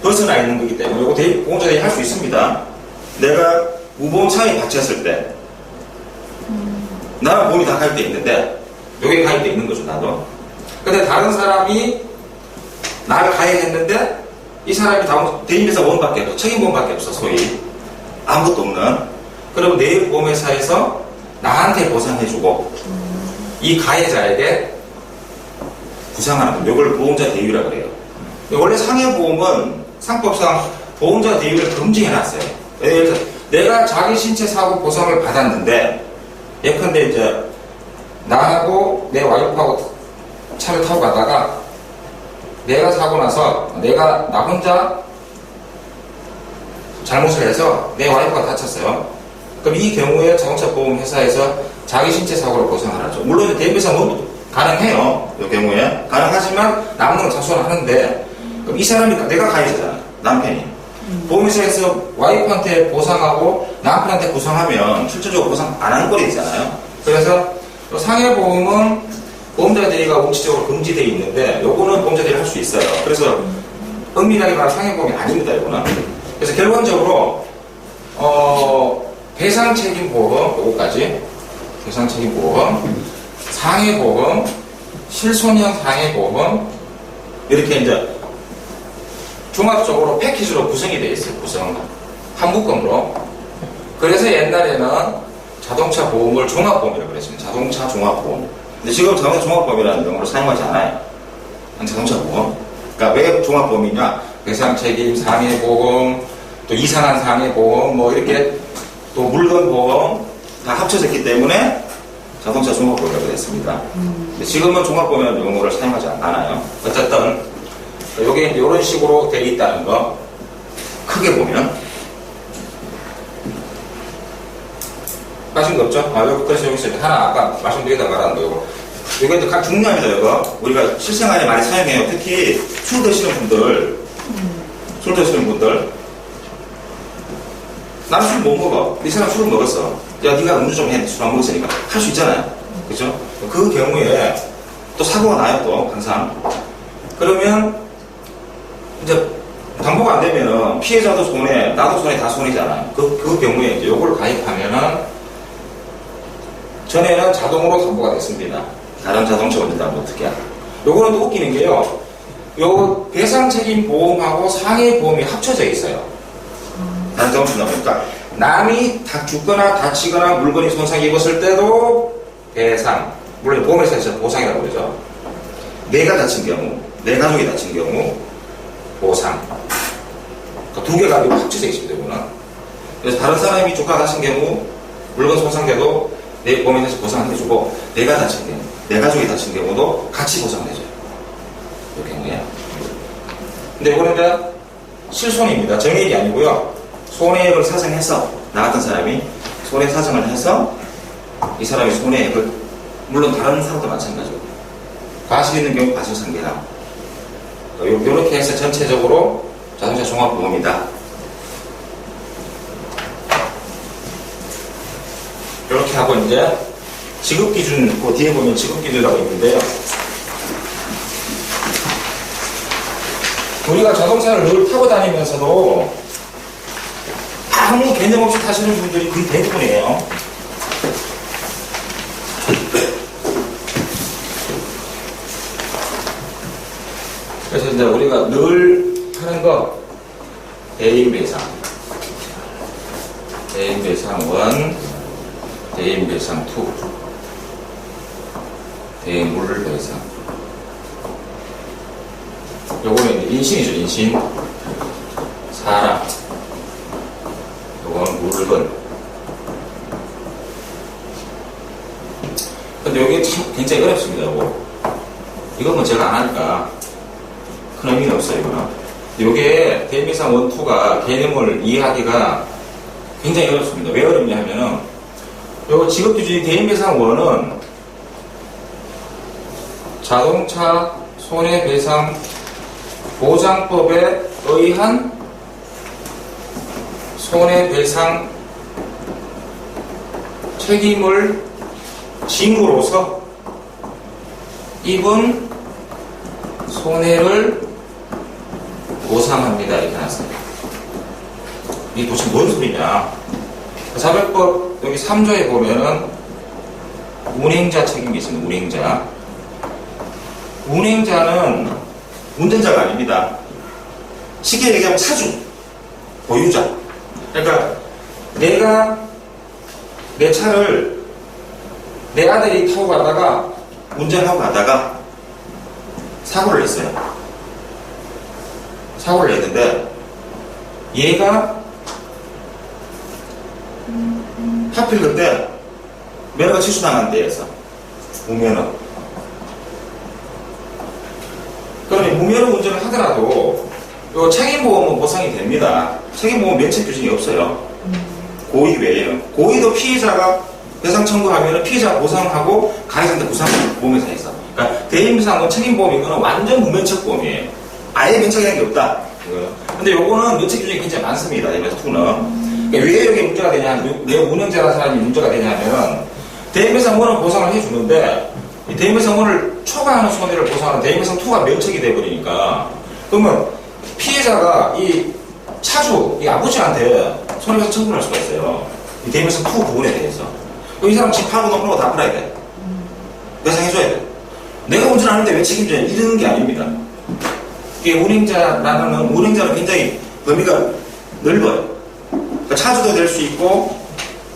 벗어나 있는 거기 때문에 이거 보험자 대위 할 수 있습니다. 내가 무보험 사유에 바쳤을 때 나는 보험이 다 가입돼 있는데 여기에 가입돼 있는 거죠, 나도. 근데 다른 사람이 나를 가입했는데 이 사람이 대인배상 보험밖에 없어, 책임보험밖에 없어, 소위 아무것도 없는. 그러면 내 보험회사에서 나한테 보상해주고 이 가해자에게 부상하는 거. 이걸 보험자 대위라 그래요. 원래 상해보험은 상법상 보험자 대위를 금지해놨어요. 예를 들어서 내가 자기 신체 사고 보상을 받았는데 예컨대 이제 나하고 내 와이프하고 차를 타고 가다가 내가 사고 나서 나 혼자 잘못을 해서 내 와이프가 다쳤어요. 그럼 이 경우에 자동차 보험 회사에서 자기 신체 사고를 보상을 하죠. 물론 대인배상은 가능해요. 이 경우에 가능하지만 남는 건 자수는 하는데 그럼 이 사람이 내가 가해자잖아, 남편이. 보험회사에서 와이프한테 보상하고 남편한테 구상하면 실질적으로 보상 안 하는 꼴이 되잖아요. 그래서 상해보험은 보험자 대위가 원칙적으로 금지되어 있는데 요거는 보험자 대위를 할 수 있어요. 그래서 엄밀하게 말하면 상해보험이 아닙니다, 이거는. 그래서 결론적으로 배상책임보험 요거까지 배상책임보험, 상해보험, 실손형 상해보험 이렇게 이제 종합적으로 패키지로 구성이 되어 있어요. 한 묶음으로. 그래서 옛날에는 자동차 보험을 종합보험이라고 그랬습니다. 자동차 종합보험. 근데 지금 자동차 종합보험이라는 용어를 사용하지 않아요. 자동차 보험. 그러니까 왜 종합보험이냐? 배상책임, 상해보험, 또 이상한 상해보험, 뭐 이렇게 또 물건보험 다 합쳐졌기 때문에 자동차 종합보험이라고 했습니다. 지금은 종합보험이라는 용어를 사용하지 않아요. 어쨌든 이게 이런 식으로 되어 있다는 거 크게 보면 빠진 거 없죠? 그래서 여기서 하나 아까 말씀드리다 말하는 거 이거 이제 각 중요합니다. 이거 우리가 실생활에 많이 사용해요. 특히 술 드시는 분들 나는 술 못 먹어. 이 사람 술을 먹었어. 야, 네가 음주 좀 해. 술 안 먹었으니까. 할 수 있잖아요. 그죠? 그 경우에 또 사고가 나요, 또, 항상. 그러면, 이제, 담보가 안 되면은 피해자도 손해, 나도 손해, 다 손해잖아요. 그 경우에 이제 요걸 가입하면은 전에는 자동으로 담보가 됐습니다. 다른 자동차 운전자는 어떻게 하나. 요거는 또 웃기는 게요. 요 배상책임보험하고 상해보험이 합쳐져 있어요. 다른 자동차 보니까 남이 죽거나 다치거나 물건이 손상을 입었을 때도 배상, 물론 보험회사에서 보상이라고 그러죠. 내가 다친 경우, 내 가족이 다친 경우 보상. 그러니까 두 개가 합쳐져 있습니다. 이거는. 그래서 다른 사람이 죽거나 다친 경우 물건 손상돼도 내 보험회사에서 보상을 해주고 내가 다친 경우, 내 가족이 다친 경우도 같이 보상을 해줘요. 이 경우에. 근데 이거는 이제 실손입니다. 정액이 아니고요. 손해액을 사정해서 나 같은 사람이 손해 사정을 해서 이 사람이 손해액을 물론 다른 사람도 마찬가지고 과실 있는 경우 과실상계랑 이렇게 해서 전체적으로 자동차 종합보험이다. 이렇게 하고 이제 지급기준, 그 뒤에 보면 지급기준이라고 있는데요. 우리가 자동차를 늘 타고 다니면서도 아무 개념 없이 타시는 분들이 거의 대부분이에요. 그래서 이제 우리가 늘 하는 거, 대인배상. 대인배상 1, 대인배상 2, 대물배상. 요거는 이제 인신이죠, 인신. 사람. 요건 물건. 근데 여기 참 굉장히 어렵습니다, 요거. 이건 제가 안 하니까 큰 의미는 없어요, 이거는. 요게 대인배상 1, 2가 개념을 이해하기가 굉장히 어렵습니다. 왜 어렵냐 하면은, 요거 지급기준이 대인배상 1은 자동차 손해배상 보장법에 의한 손해배상 책임을 징후로서 입은 손해를 보상합니다. 이렇게 나왔습니다. 이게 도대체 뭔 소리냐? 자백법 여기 3조에 보면은 운행자 책임이 있습니다. 운행자. 운행자는 운전자가 아닙니다. 쉽게 얘기하면 차주, 보유자. 그러니까 내가 내 차를 내 아들이 타고 가다가 운전하고 가다가 사고를 냈어요. 사고를 냈는데 얘가 하필 그때 면허가 취소당한 데에서 무면허. 그러면 무면허 운전을 하더라도 요 책임보험은 보상이 됩니다. 책임보험 면책 규정이 없어요. 고의 외에는. 고의도 피해자가 배상 청구하면 피해자가 보상하고 가해자한테 보상보험회사에서. 그러니까 대인배상은 책임보험 이거는 완전 무면책 보험이에요. 아예 면책이라는 게 없다. 근데 요거는 면책 규정이 굉장히 많습니다. 대인배상 2는. 그러니까 왜 이렇게 문제가 되냐, 왜 운행자라는 사람이 문제가 되냐면 대인배상 1은 보상을 해주는데 이 대인배상 1을 초과하는 손해를 보상하는 대인배상 2가 면책이 돼버리니까 그러면 피해자가 이 차주, 이 아버지한테 손해배상 청구를 할 수가 있어요. 이 대인배상 2 부분에 대해서. 이 사람 집 팔고 넘는 거 다 팔아야 돼. 배상해줘야 돼. 내가 운전하는데 왜 책임져야 이러는 게 아닙니다. 이게 운행자는 굉장히 범위가 넓어요. 그러니까 차주도 될 수 있고,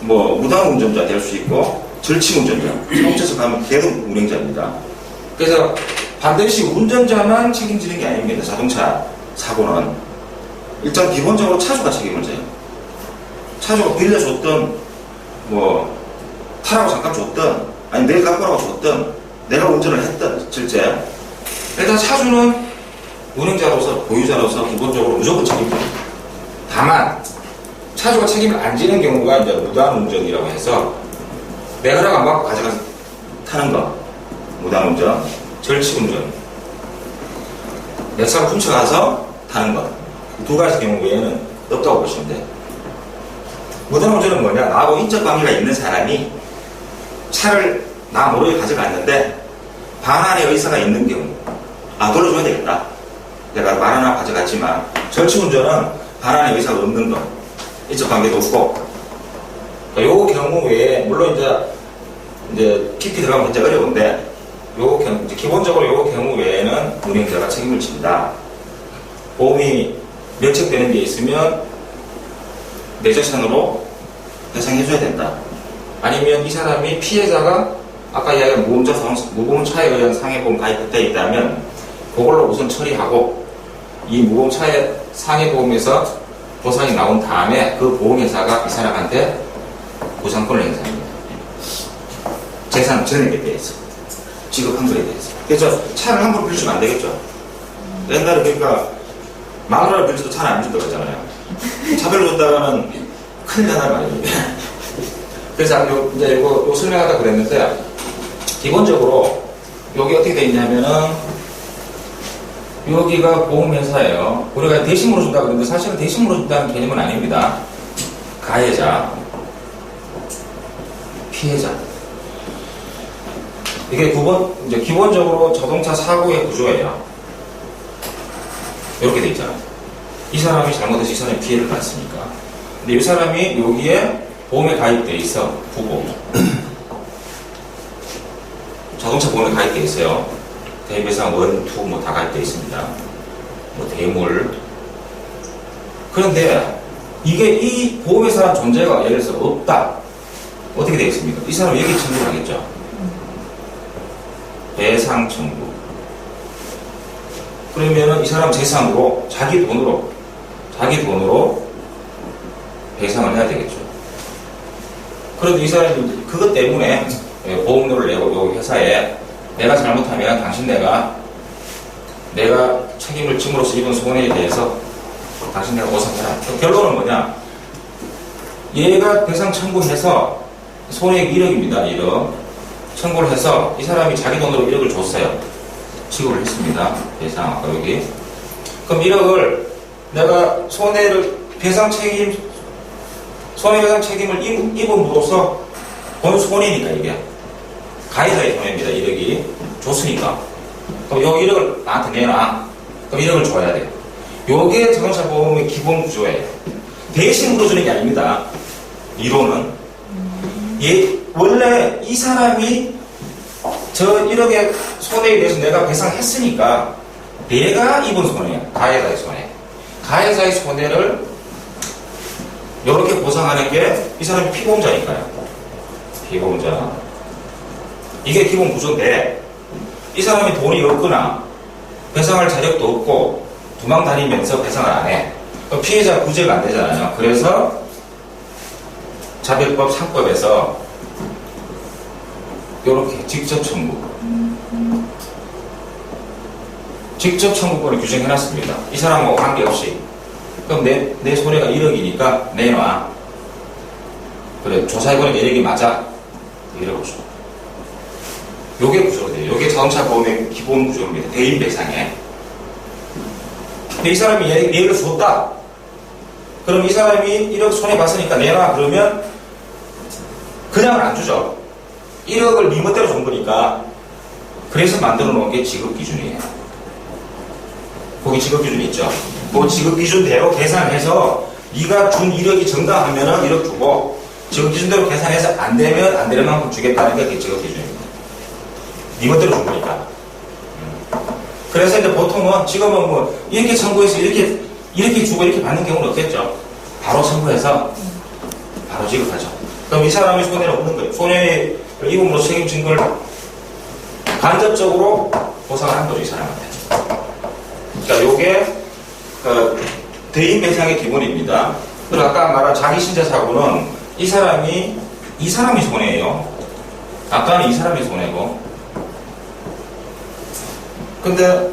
뭐, 무단 운전자 될 수 있고, 절취 운전자. 경찰서 가면 계속 운행자입니다. 그래서 반드시 운전자만 책임지는 게 아닙니다. 자동차 사고는. 일단 기본적으로 차주가 책임을 져요. 차주가 빌려줬든, 뭐, 타라고 잠깐 줬든, 아니, 내가 갖고 라고 줬든, 내가 운전을 했든, 실제. 일단 차주는 운행자로서, 보유자로서 기본적으로 무조건 책임집니다. 다만, 차주가 책임을 안 지는 경우가 이제 무단 운전이라고 해서, 내 허락 안 받고 가져가서 타는 거. 무단 운전, 절취 운전. 내 차를 훔쳐가서 타는 것. 두 가지 경우 외에는 없다고 보시면 돼요. 무단 운전은 뭐냐? 나하고 인적 관계가 있는 사람이 차를 나 모르게 가져갔는데 반환의 의사가 있는 경우. 아, 돌려줘야 되겠다. 내가 말 하나 가져갔지만 절취 운전은 반환의 의사가 없는 거. 인적 관계도 없고. 요 경우 외에, 물론 이제 깊이 들어가면 굉장히 어려운데, 이제 기본적으로 요 경우 외에는 운행자가 책임을 진다. 보험이 면책되는 게 있으면 내 재산으로 배상해줘야 된다. 아니면 이 사람이 피해자가 아까 이야기한 무보험차에 의한 상해보험 가입돼 있다면 그걸로 우선 처리하고 이 무보험차의 상해보험에서 보상이 나온 다음에 그 보험회사가 이 사람한테 보상권을 행사합니다. 재산 전액에 대해서, 지급한 거에 대해서. 그래서 차를 함부로 빌려주면 안 되겠죠. 옛날에 그러니까 마누라를 빌려줘도 차를 안 준다고 했잖아요. 차 빌려줬다가는 큰일 나는 말입니다. 그래서 이제 이거 설명하다 그랬는데, 기본적으로 여기 어떻게 되어 있냐면은 여기가 보험회사예요. 우리가 대신 물어준다 그러는데 사실은 대신 물어준다는 개념은 아닙니다. 가해자, 피해자. 이게 이제 기본적으로 자동차 사고의 구조예요. 이렇게 돼 있잖아요. 이 사람이 잘못해서 이 사람이 피해를 받습니까? 근데 이 사람이 여기에 보험에 가입돼 있어. 부보험. 자동차 보험에 가입돼 있어요. 대배상 1, 2 뭐 다 가입돼 있습니다. 뭐 대물. 그런데 이게 이 보험회사라는 존재가 예를 들어서 없다. 어떻게 되겠습니까? 이 사람은 여기 청구를 하겠죠. 배상 청구. 그러면은 이 사람 재산으로 자기 돈으로 배상을 해야 되겠죠. 그런데 이 사람이 그것 때문에 보험료를 내고 요 회사에 내가 잘못하면 당신 내가 책임을 짐으로써 입은 손해에 대해서 당신 내가 보상해라. 결론은 뭐냐? 얘가 배상 청구해서 손해액 1억입니다. 1억. 청구를 해서 이 사람이 자기 돈으로 1억을 줬어요. 지급을 했습니다. 배상 아까 여기. 그럼 1억을 내가 손해배상 책임을 입음으로써 본 손해니까 이게. 가해자의 손해입니다. 1억이. 줬으니까. 그럼 요 1억을 나한테 내놔. 그럼 1억을 줘야 돼요. 요게 자동차 보험의 기본 구조예요. 대신 물어주는 게 아닙니다. 이론은. 원래 이 사람이 저 1억의 손해에 대해서 내가 배상했으니까 내가 입은 손해야. 가해자의 손해. 가해자의 손해를 이렇게 보상하는 게 이 사람이 피보험자니까요. 피보험자. 이게 기본 구조인데 이 사람이 돈이 없거나 배상할 자력도 없고 도망 다니면서 배상을 안 해. 피해자 구제가 안 되잖아요. 그래서 자별법 3법에서 이렇게 직접 청구권을 규정해놨습니다. 이 사람하고 관계없이. 그럼 내 손해가 1억이니까 내놔. 그래, 조사해보니까 1억이 맞아. 이러고 줘. 요게 구조가 돼요. 요게 자동차 보험의 기본 구조입니다. 대인 배상에. 근데 이 사람이 얘를 줬다. 그럼 이 사람이 1억 손해봤으니까 내놔. 그러면 그냥은 안 주죠. 1억을 네 멋대로 준 거니까. 그래서 만들어 놓은 게 지급기준이에요. 거기 지급기준이 있죠. 그 지급기준대로 계산해서 네가 준 1억이 정당하면 1억 주고 지급기준대로 계산해서 안 되는 만큼 주겠다는 게 지급기준입니다. 네 멋대로 준 거니까. 그래서 이제 보통은 지금은 뭐 이렇게 청구해서 이렇게 주고 이렇게 받는 경우는 없겠죠. 바로 청구해서 바로 지급하죠. 그럼 이 사람의 손해는 없는 거예요. 손해를 입음으로 책임진 걸 간접적으로 보상을 한 거죠, 이 사람한테. 그러니까 요게 대인 배상의 기본입니다. 그리고 아까 말한 자기 신체 사고는 이 사람이 손해예요. 아까는 이 사람이 손해고. 근데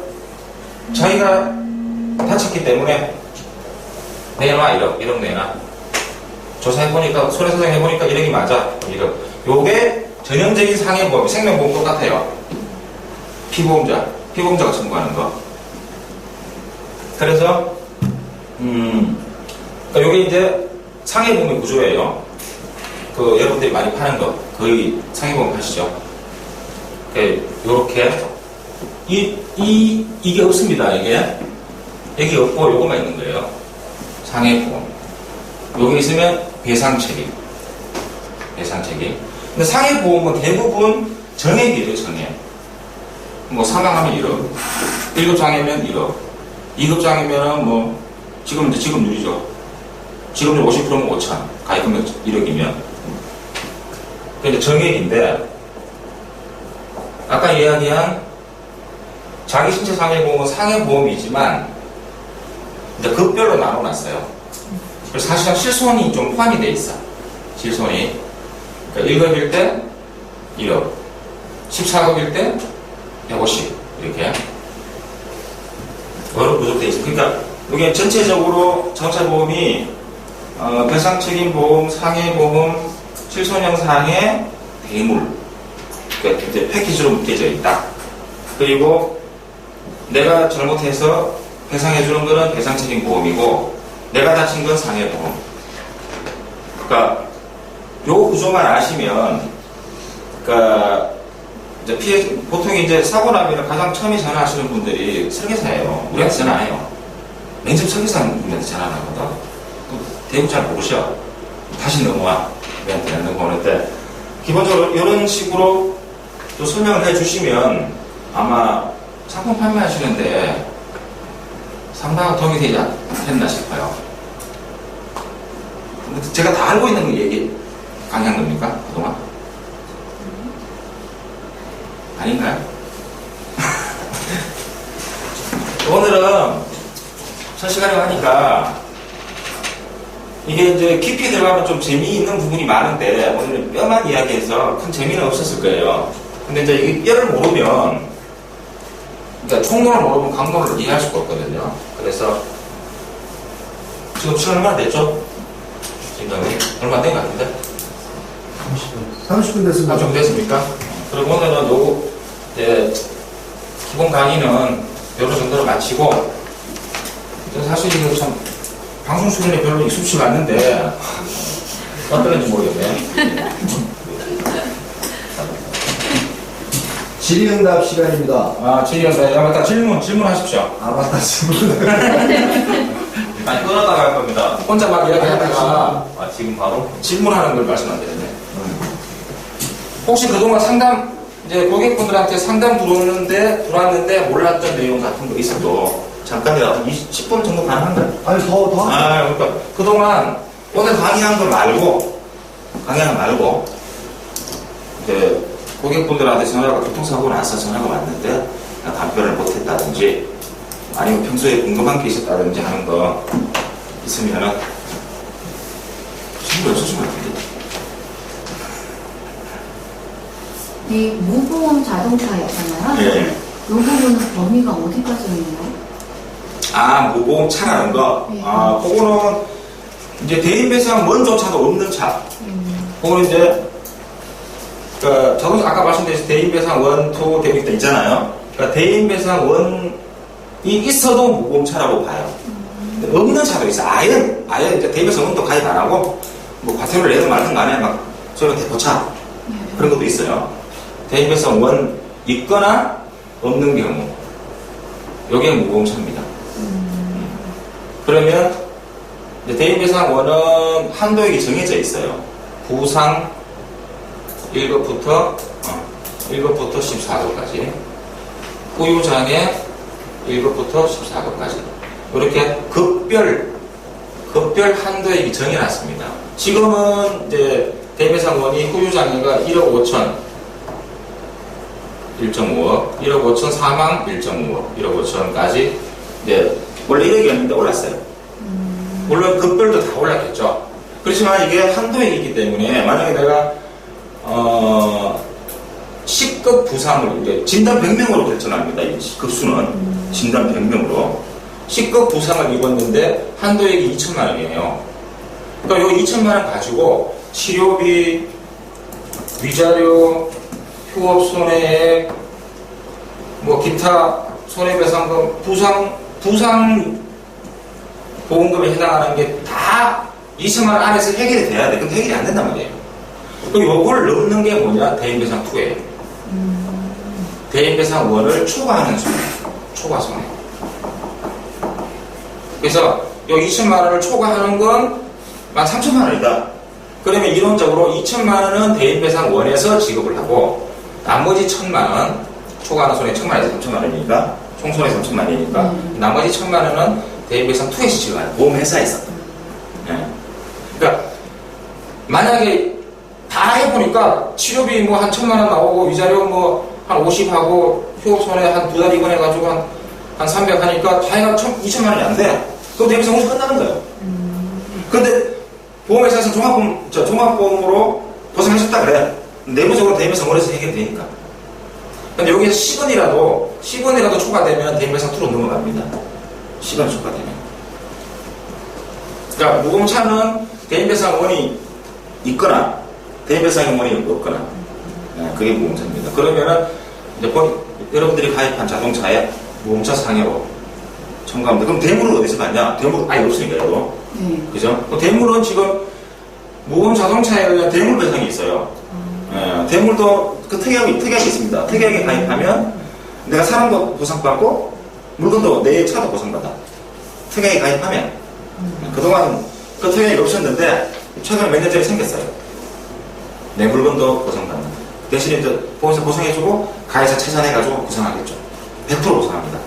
자기가 다쳤기 때문에 내놔 1억 내놔. 조사해보니까 손해배상 해보니까 1억이 맞아. 1억. 요게 전형적인 상해보험, 생명보험 똑같아요. 피보험자가 청구하는 거. 그래서 그러니까 요게 이제 상해보험의 구조예요. 그 여러분들이 많이 파는 거 거의 상해보험 파시죠. 요렇게 이게 없습니다. 이게 여기 없고 요거만 있는 거예요. 상해보험. 요게 있으면 배상책임. 근데 상해보험은 대부분 정액이에요. 정액. 뭐 사망하면 1억, 1급 장애면 1억, 2급 장애면은 뭐 지급률이죠. 지급률 50%면 5천, 가입금액 1억이면. 근데 정액인데 아까 이야기한 자기 신체 상해보험은 상해보험이지만 이제 급별로 나눠놨어요. 그래서 사실상 실손이 좀 포함이 돼 있어. 실손이. 그러니까 1급일 때 1억, 14급일 때 150 이렇게 여러 구조되어 있어요. 그러니까 이게 전체적으로 자동차보험이 배상책임보험, 상해보험, 실손형상의 대물 그러니까 이제 패키지로 묶여져 있다. 그리고 내가 잘못해서 배상해주는 거는 배상책임보험이고 내가 다친 건 상해보험. 그러니까 요 구조만 아시면 그러니까 이제 보통 이제 사고 나면 가장 처음에 전화하시는 분들이 설계사예요. 우리한테 전화 안 해요. 맨 처음 설계사분한테 전화 하거든. 대부분 잘 모르셔. 다시 넘어와. 우리한테 넘어오는데 기본적으로 이런 식으로 또 설명을 해주시면 아마 상품 판매하시는데 상당한 도움이 되지 않겠나 싶어요. 근데 제가 다 알고 있는 거 얘기 강의한 겁니까? 그동안? 아닌가요? 오늘은 첫 시간에 하니까 이게 이제 깊이 들어가면 좀 재미있는 부분이 많은데 오늘은 뼈만 이야기해서 큰 재미는 없었을 거예요. 근데 이제 이 뼈를 모르면 그러니까 총론을 모르면 강론을 이해할 수가 없거든요. 그래서 지금 시간 얼마나 됐죠? 지금 얼마 된 것 같은데? 30분 됐습니다. 아, 좀 됐습니까? 그리고 오늘은 요 이제 기본 강의는 여러 정도로 마치고 사실 이거 참 방송 수준이 별로 익숙치가 않는데 어떨는지 모르겠네. 질의응답 시간입니다. 아, 질의응답. 맞다. 질문하십시오. 아, 맞다. 질문. 아니, 끊었다가 할 겁니다. 혼자 막 이야기하다가 아, 지금 바로? 질문하는 걸 말씀 안 드렸네. 혹시 그동안 상담, 이제 고객분들한테 상담 들어왔는데 몰랐던 내용 같은 거 있어도 잠깐이라도 10분 정도 가능한가요? 아니, 더. 아, 그러니까 그동안 오늘 강의한 거 말고, 이제 고객분들한테 전화가 교통사고 나서 전화가 왔는데 답변을 못했다든지 아니면 평소에 궁금한 게 있었다든지 하는 거 있으면은 질문 없으신 것 같은데. 이 무보험 자동차였잖아요. 예. 이 부분은 범위가 어디까지 있나요? 아, 무보험차라는 거. 네. 아, 그거는 이제 대인배상 원조차도 없는 차. 그거는 이제 그 자동차 아까 말씀드린 대인배상 원, 투, 대인배상 있잖아요. 그러니까 대인배상 원이 있어도 무보험차라고 봐요. 근데 없는 차도 있어. 아예 이제 대인배상 원도 가입 안 하고 뭐 과태료를 내든 말든 간에 막 저런 대포차 그런 것도 있어요. 대인배상 원 있거나 없는 경우 여기에 무보험차입니다. 그러면 이제 대인배상 원은 한도액이 정해져 있어요. 부상 1급부터 14급까지 후유장애 1급부터 14급까지 이렇게 급별 한도액이 정해놨습니다. 지금은 이제 대인배상 원이 후유장애가 1억 5천 1.5억, 1억 5천 사망 1.5억, 1억 5천까지 이제 원래 1억이었는데 올랐어요. 물론 급별도 다 올랐겠죠. 그렇지만 이게 한도액이기 때문에 만약에 내가 10급 부상을 이제 진단 100명으로 결정합니다. 이 급수는 진단 100명으로 10급 부상을 입었는데 한도액이 2천만 원이에요. 그러니까 요 2천만 원 가지고 치료비, 위자료, 휴업 손해액, 뭐 기타 손해배상금, 부상 보험금에 해당하는 게 다 2천만 원 안에서 해결이 돼야 돼. 근데 해결이 안 된단 말이에요. 그럼 요걸 넣는 게 뭐냐? 대인배상 2예요. 대인배상 1을 초과하는 손해. 초과 손해. 그래서 요 2천만 원을 초과하는 건 13,000만 원이다. 그러면 이론적으로 2천만 원은 대인배상 1에서 지급을 하고 나머지 1,000만 원, 초과하는 손해 1,000만 원에서 3,000만 원이니까 총손해 3,000만 원이니까 나머지 1,000만 원은 대인배상 2에서 지급하는 보험회사에서. 네. 그러니까 만약에 다 해보니까 치료비 뭐 한 1,000만 원 나오고 위자료 뭐 한 50하고 휴업손해 한 2달 입원해가지고 한 300 하니까 다 해가 2,000만 원이 안 돼. 그럼 대인배상 50 끝나는 거예요. 근데 보험회사에서 종합보험으로 고생하셨다 그래. 내부적으로 대인배상 1에서 해결되니까. 근데 여기서 10원이라도 초과되면 대인배상 2로 넘어갑니다. 10원 초과되면. 그러니까 무보험차는 대인배상 1이 있거나 대인배상 1이 없거나 그게 무보험차입니다. 그러면은 이제 여러분들이 가입한 자동차에 보험자 상해로 청구합니다. 그럼 대물은 어디서 받냐? 대물 아예 없으니까 이거. 네. 그죠? 대물은 지금 모험 자동차에 의한 대물 배상이 있어요. 예, 대물도 그 특약이 있습니다. 특약에 가입하면 내가 사람도 보상받고 물건도 내 차도 보상받아. 특약에 가입하면 그동안 그 특약이 없었는데 최근에 몇 년 전에 생겼어요. 내 물건도 보상받는. 대신에 이제 보험사 보상해주고 가해자 채산해가지고 보상하겠죠. 100% 보상합니다.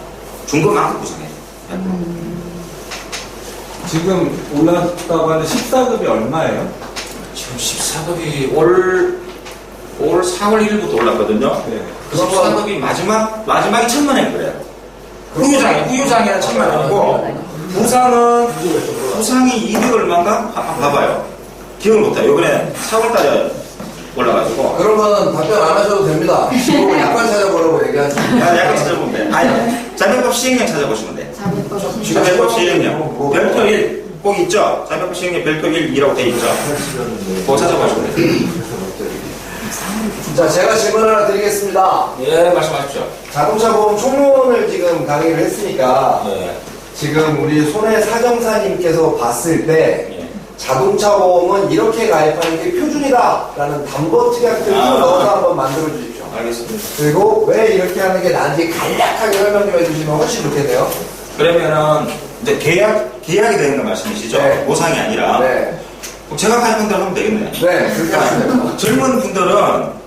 준 것만큼 보상해요. 100%. 지금 올랐다고 하는 14급이 얼마예요? 지금 14급이 올 4월 1일부터 올랐거든요. 네. 그 14급이 마지막이 1,000만 원이 그래요. 후유장에는 1,000만 원이고, 부상이 200 얼마인가? 봐봐요. 기억을 못해요. 이번에 4월 달에 올라가지고. 그러면 답변 안 하셔도 됩니다. 지금 약관 찾아보라고 얘기하지. 약간 찾아보면 돼. 아니, 자명법 시행령 찾아보시면 돼. 자명법 시행령. 별표 1. 꼭 있죠? 자명법 시행령 별표 1, 2라고 돼 있죠? 그거 찾아보시면 돼요. 자, 제가 질문 하나 드리겠습니다. 예, 말씀하십시오. 자동차 보험 총론을 지금 강의를 했으니까 예. 지금 우리 손해 사정사님께서 봤을 때 예. 자동차 보험은 이렇게 가입하는 게 표준이다라는 담보 특약들을 넣어서 한번 만들어 주십시오. 알겠습니다. 그리고 왜 이렇게 하는 게 나은지 간략하게 설명 좀 해주시면 훨씬 좋겠네요. 그러면은 이제 계약이 되는 거 말씀이시죠? 네. 보상이 아니라. 네. 그럼 제가 가입한 대로 하면 되겠네요. 네, 그렇게 하시면 됩니다. 젊은 분들은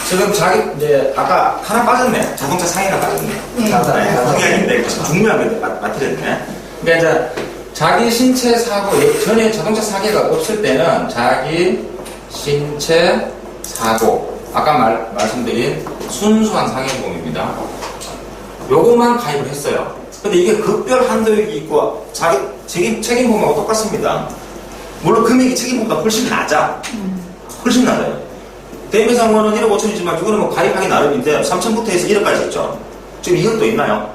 지금 이제 아까 하나 빠졌네. 자동차 상해가 빠졌네. 네. 중요한데 중요한 건데 빠뜨렸네. 그러니까 이제 자기 신체 사고 전에 자동차 사고가 없을 때는 자기 신체 사고 아까 말씀드린 순수한 상해보험입니다. 요것만 가입을 했어요. 근데 이게 급별 한도액이 있고 자기 책임보험하고 똑같습니다. 물론 금액이 책임보험보다 훨씬 낮아. 훨씬 낮아요. 대매상원은 1억 5천이지만 그거는 뭐 가입하기 나름인데 3천부터 해서 1억까지 있죠. 지금 2억도 있나요?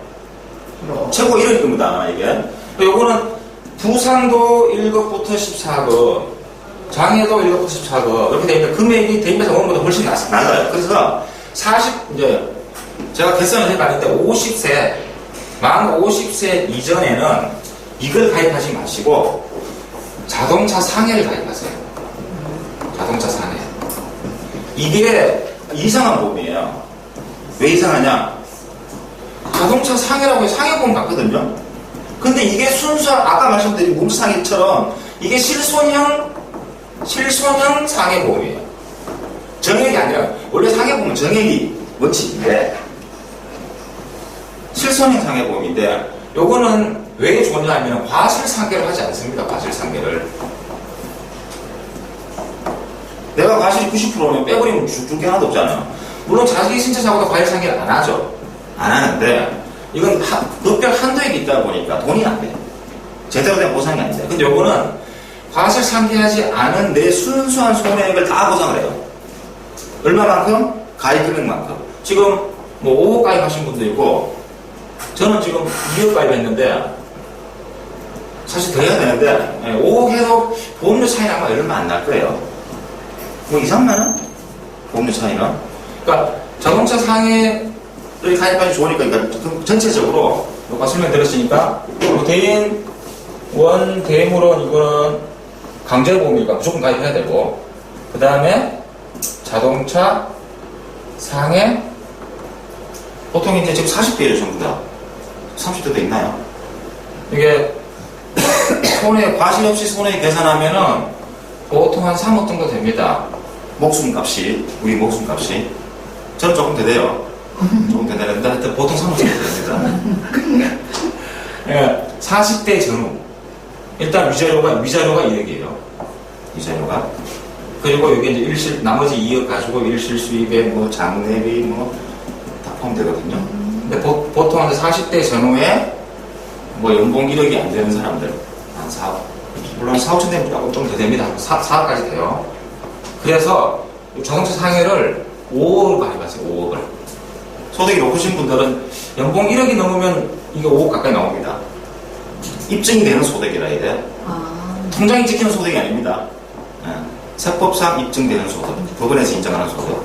최고 1억일 겁니다, 이게. 요거는 부상도 1급부터 14급, 장애도 1급부터 14급, 이렇게 되면 금액이 대매상원보다 훨씬 낮아요. 그래서 이제 제가 계산을 해봤는데 만 50세 이전에는 이걸 가입하지 마시고 자동차 상해를 가입하세요. 자동차 상해. 이게 이상한 보험이에요. 왜 이상하냐? 자동차 상해라고 해서 상해보험 같거든요. 근데 이게 순수한 아까 말씀드린 몸상해처럼 이게 실손형 상해보험이에요. 정액이 아니라 원래 상해보험은 정액이 원칙인데 실손형 상해보험인데 요거는 왜 좋냐면 과실상계를 하지 않습니다. 과실상계를. 내가 과실이 90%면 빼버리면 줄 게 하나도 없잖아요. 물론 자기 신체 사고도 과실상계를 안 하죠. 안 하는데 이건 급별 한도액이 있다 보니까 돈이 안 돼. 제대로 된 보상이 안 돼. 근데 요거는 과실상계하지 않은 내 순수한 손해액을 다 보상을 해요. 얼마만큼? 가입 금액만큼. 지금 뭐 5억 가입하신 분도 있고 저는 지금 2억 가입했는데 사실 더 해야 되는데 5억 해도 보험료 차이는 아마 얼마 안 날 거예요. 뭐 2, 3만 원? 보험료 차이는. 그러니까 자동차 상해를 가입하기 좋으니까 그러니까 전체적으로 아까 설명 들었으니까 대인, 원, 대물원 이거는 강제보험이니까 무조건 가입해야 되고 그 다음에 자동차 상해 보통 이제 지금 40대예요 전부 다. 30대도 있나요? 이게 과실 없이 손해 계산하면은 보통 한 3억 정도 됩니다. 목숨값이, 우리 목숨값이. 저는 조금 더 돼요. 조금 더 되는데 하여튼 보통 3억 정도 됩니다. 예, 40대 전후. 일단 위자료가 2억이에요. 위자료가. 그리고 여기 이제 나머지 2억 가지고 일실수입에 뭐 장례비 다 포함되거든요. 근데 보통 한 40대 전후에 뭐 연봉 1억이 안 되는 사람들 한 4억, 물론 4, 5천 되면 좀 더 됩니다. 4억까지 돼요. 그래서 자동차 상해를 5억을 가입하세요. 5억을. 소득이 높으신 분들은 연봉 1억이 넘으면 이게 5억 가까이 나옵니다. 입증이 되는 소득이라 해야 돼. 통장이 찍히는 소득이 아닙니다. 세법상 입증되는 소득, 법원에서 인정하는 소득.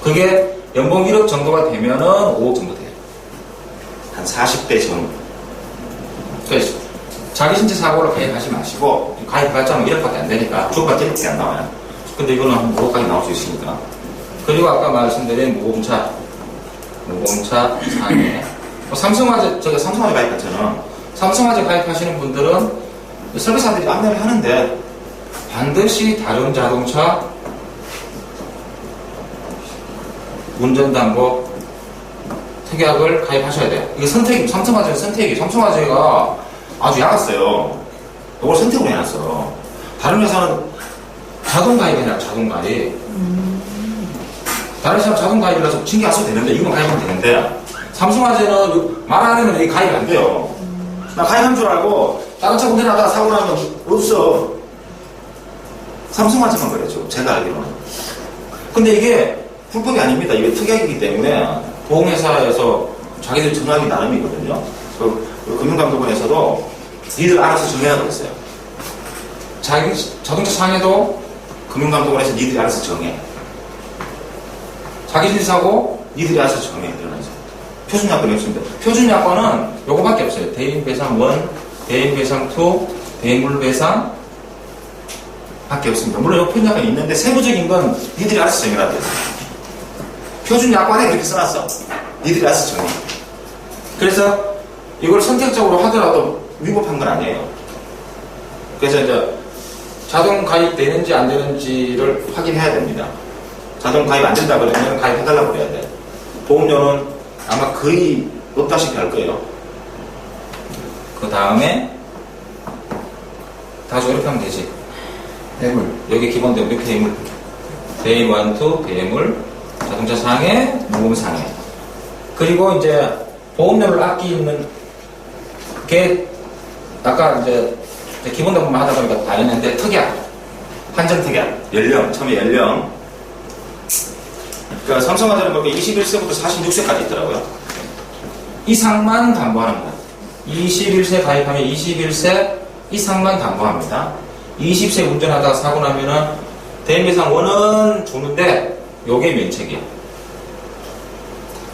그게 연봉 1억 정도가 되면은 5억 정도 돼요. 한 40대 전. 그래서 자기 신체 사고를 가입하지 마시고, 가입해봤자 1억밖에 안 되니까, 주어봤자 1억밖에 안 나와요. 근데 이거는 한 5억까지 나올 수 있으니까. 그리고 아까 말씀드린 모범차 상해. 삼성화재, 제가 삼성화재 가입했잖아요. 삼성화재 가입하시는 분들은 설계사들이 안내를 하는데, 반드시 다른 자동차 운전담보 특약을 가입하셔야 돼요. 이게 선택이, 삼성화재는 선택이, 삼성화재가 아주 약았어요. 이걸 선택으로 해놨어. 다른 회사는 자동 가입이냐, 자동 가입. 다른 회사는 자동 가입이라서 신경 안 써도 되는데, 이건 가입하면 되는데, 삼성화재는 말 안 하면 이게 가입이 안 돼요. 나 가입한 줄 알고, 다른 차 운전하다가 사고 나면 없어. 삼성화재만 그랬죠. 제가 알기로는. 근데 이게 불법이 아닙니다. 이게 특약이기 때문에 보험회사에서 자기들 정하기 나름이거든요. 금융감독원에서도 니들 알아서 정해라 그랬어요. 자동차 상해도 금융감독원에서 니들이 알아서 정해. 자기 신사고 니들이 알아서 정해. 이러면서. 표준약관이 없습니다. 표준약관은 요거밖에 없어요. 대인배상 1, 대인배상 2, 대물배상 밖에 없습니다. 물론 요 표준약관이 있는데 세부적인 건 니들이 알아서 정해라 돼요. 표준약관에 그렇게 써놨어. 니들이 알아서 정해. 그래서 이걸 선택적으로 하더라도 위법한 건 아니에요. 그래서 이제 자동 가입되는지 안 되는지를 확인해야 됩니다. 자동 가입 안 된다 그러면 가입해달라고 그래야 돼. 보험료는 아마 거의 없다시피 할 거예요. 그 다음에 다시 이렇게 하면 되지. 대물. 여기 기본되고 이렇게 대물. 대임 1, 2, 대물, 자동차 상해, 모금 상해. 그리고 이제 보험료를 아끼는 게 아까 이제 기본담보만 하다 보니까 다 했는데 특약, 한정 특약, 연령, 처음에 연령. 그러니까 삼성화재는 보니까 21세부터 46세까지 있더라고요. 이상만 담보하는 거야. 21세 가입하면 21세 이상만 담보합니다. 20세 운전하다가 사고 나면은 대인배상 1은 주는데 요게 면책이에요.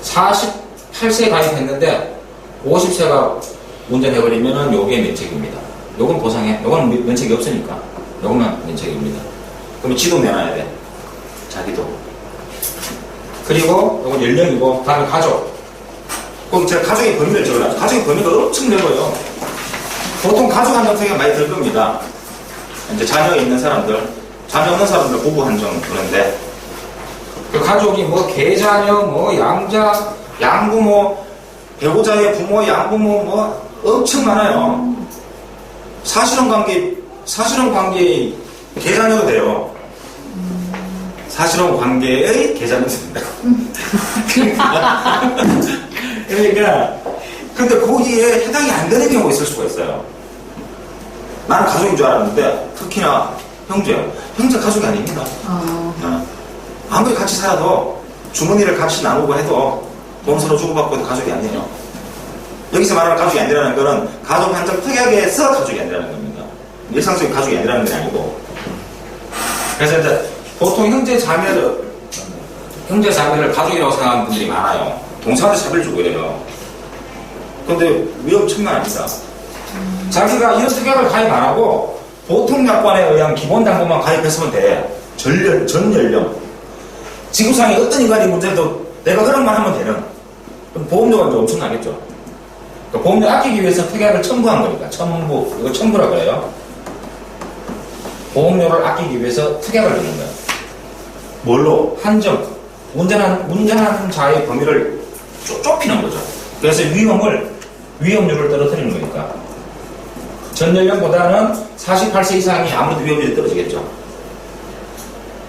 48세 가입했는데 50세가 운전해버리면은 요게 면책입니다. 요건 보상해. 요건 면책이 없으니까 요것만 면책입니다. 그러면 지도 내놔야 돼. 자기도. 그리고 요건 연령이고 다음에 가족. 그럼 제가 가족의 범위를 적어놨죠. 가족의 범위가 엄청 넓어요. 보통 가족 한정택이 많이 들 겁니다. 이제 자녀가 있는 사람들, 자녀 없는 사람들 부부 한정 두는데, 그 가족이 뭐 계자녀, 뭐 양자, 양부모, 배우자의 부모, 양부모 뭐 엄청 많아요. 사실혼 관계의 계자녀도 돼요. 사실혼 관계의 계자녀도 됩니다. 그러니까, 근데 거기에 해당이 안 되는 경우가 있을 수가 있어요. 나는 가족인 줄 알았는데, 특히나 형제 가족이 아닙니다. 아무리 같이 살아도 주머니를 같이 나누고 해도 돈 서로 주고받고 해도 가족이 아니에요. 여기서 말하는 가족이 아니라는 거는 가족 한정 특약에서 가족이 아니라는 겁니다. 일상적인 가족이 아니라는 게 아니고. 그래서 이제 보통 형제 자매를 가족이라고 생각하는 분들이 많아요. 동생한테 차별 주고 이래요. 근데 위험천만 아닙니다. 자기가 이런 특약을 가입 안 하고 보통 약관에 의한 기본 담보만 가입했으면 돼. 전 연령. 지구상에 어떤 인간이 문제도 내가 그런 말 하면 되는. 그럼 보험료가 이제 엄청나겠죠. 그러니까 보험료 아끼기 위해서 특약을 첨부한 거니까. 이거 첨부라고 해요. 보험료를 아끼기 위해서 특약을 넣는 거예요. 뭘로? 한정. 운전하는 자의 범위를 좁히는 거죠. 그래서 위험률을 떨어뜨리는 거니까. 전 연령보다는 48세 이상이 아무래도 위험률이 떨어지겠죠.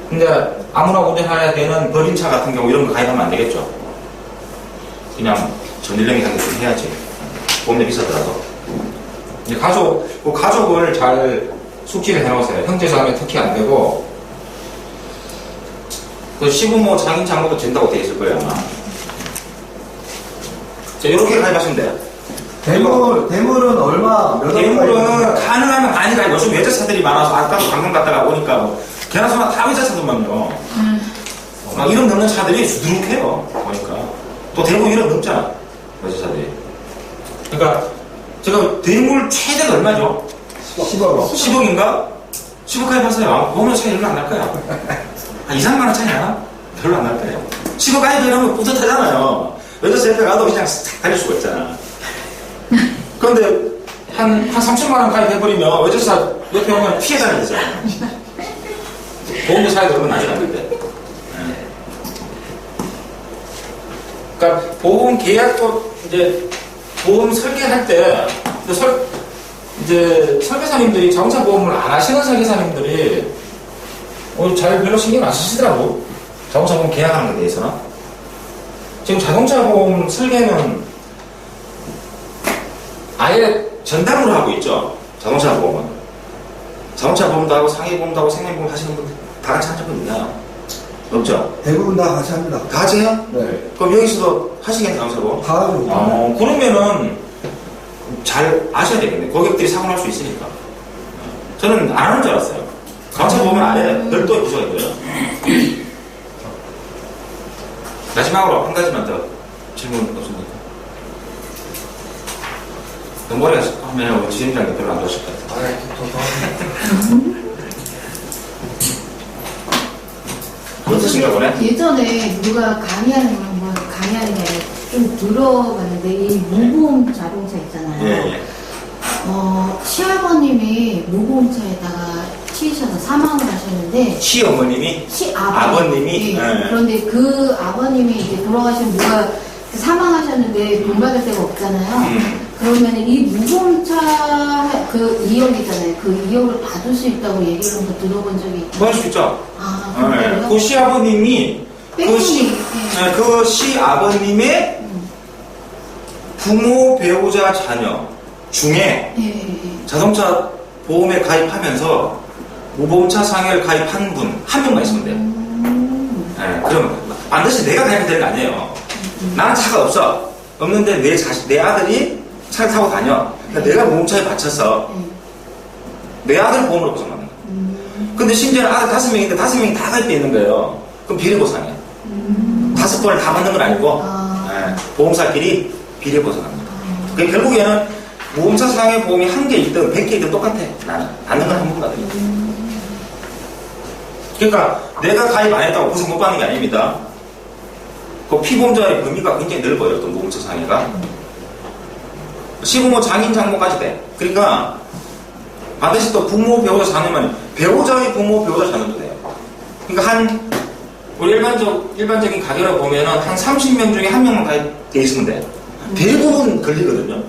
근데 아무나 운전해야 되는 버린차 같은 경우 이런 거 가입하면 안 되겠죠. 그냥 전 연령이 좀 해야지. 보험료 비싸더라도. 이제 가족을 잘 숙지를 해놓으세요. 형제자매 특히 안 되고, 그 시부모, 장인, 장모도 된다고 돼 있을 거예요, 아마. 자, 이렇게 가입하시면 돼요. 대물은 얼마, 몇 원? 대물은 가능하면 많이 가입. 요즘 외제차들이 많아서 아까도 방금 갔다가 오니까 뭐, 개나소나 다 외제차들만요. 막 1억 넘는 차들이 수두룩해요. 보니까. 또 대부분 1억 넘잖아. 외제차들이. 그러니까 제가 대물 최대가 얼마죠? 10억. 10억인가? 10억 가입하세요. 보면 차이 별로 안 날 거야. 한 2, 3만 원 차이 나나? 별로 안 날 거예요. 10억 가입이라면 뿌듯하잖아요. 외제차 옆에 가도 그냥 싹 달릴 수가 있잖아. 그런데 한 30만 원 가입해버리면 외제차 옆에 오면 피해 다녀야 되잖아. 보험료 사야 되면 나중에 안 된대. 그러니까 보험 계약도 이제 보험 설계할 때 이제 설계사님들이 자동차 보험을 안 하시는 설계사님들이 잘 별로 신경 안 쓰시더라고. 자동차 보험 계약하는 데 대해서는. 지금 자동차 보험 설계는 아예 전담으로 하고 있죠. 자동차 보험은. 자동차 보험도 하고 상해 보험도 하고 생명 보험 하시는 분들 다 같이 한 적은 있나요? 없죠? 대부분 다 같이 합니다. 다 같이 해요? 네. 그럼 여기서도 하시겠네, 자동차 보험? 다 하고. 그러면은 잘 아셔야 되겠네. 고객들이 사고 날 수 있으니까. 저는 안 하는 줄 알았어요. 자동차 보험은 아예 별도의 부서가 있고요. 마지막으로 한 가지만 더 질문 없습니까? 머리가 하면 우리 지인장님 별로 안 좋으실 것 같아요. 어떠신가 보네? 예전에 누가 강의하는 거 한번 강의하는 게 아니라 좀 들어봤는데 이 무보험 자동차 있잖아요. 예. 시아버님이 무보험차에다가 치이셔서 사망을 하셨는데 시어머님이? 시아버님이 아버님이? 예. 그런데 그 아버님이 이제 돌아가신 누가 사망하셨는데 돈 받을 데가 없잖아요. 그러면 이 무보험차 그 2억이잖아요. 그 2억을 받을 수 있다고 얘기를 한번 들어본 적이 있어요. 그럴 수 있죠. 아, 예. 그래요? 그 시아버님이 그 시아버님의 부모, 배우자, 자녀 중에 자동차 보험에 가입하면서 무보험차 상해를 가입한 분 한 명만 있으면 돼요. 네, 그럼 반드시 내가 가입해야 되는 거 아니에요. 나는 차가 없어. 없는데 내 아들이 차를 타고 다녀. 그러니까 내가 무보험차에 바쳐서 내 아들 보험으로 보상받는 거야. 근데 심지어는 아들 5명인데 5명이 다 가입되어 있는 거예요. 그럼 비례보상이에요. 5번을 다 받는 건 아니고 네, 보험사끼리 비례보상합니다. 그러니까 결국에는 무보험차 상해 보험이 1개 있든 100개 있든 똑같아. 나는 받는 건 한 번 받아요. 그러니까 내가 가입 안 했다고 보상 못 받는 게 아닙니다. 그 피보험자의 범위가 굉장히 넓어요. 또 무보험차 상해가. 시부모, 장인, 장모까지 돼. 그러니까 반드시 또 부모, 배우자, 자녀만 배우자의 부모, 배우자, 자녀도 돼요. 그러니까 우리 일반적인 가게로 보면은 한 30명 중에 1명만 가입돼 있으면 돼. 대부분 걸리거든요.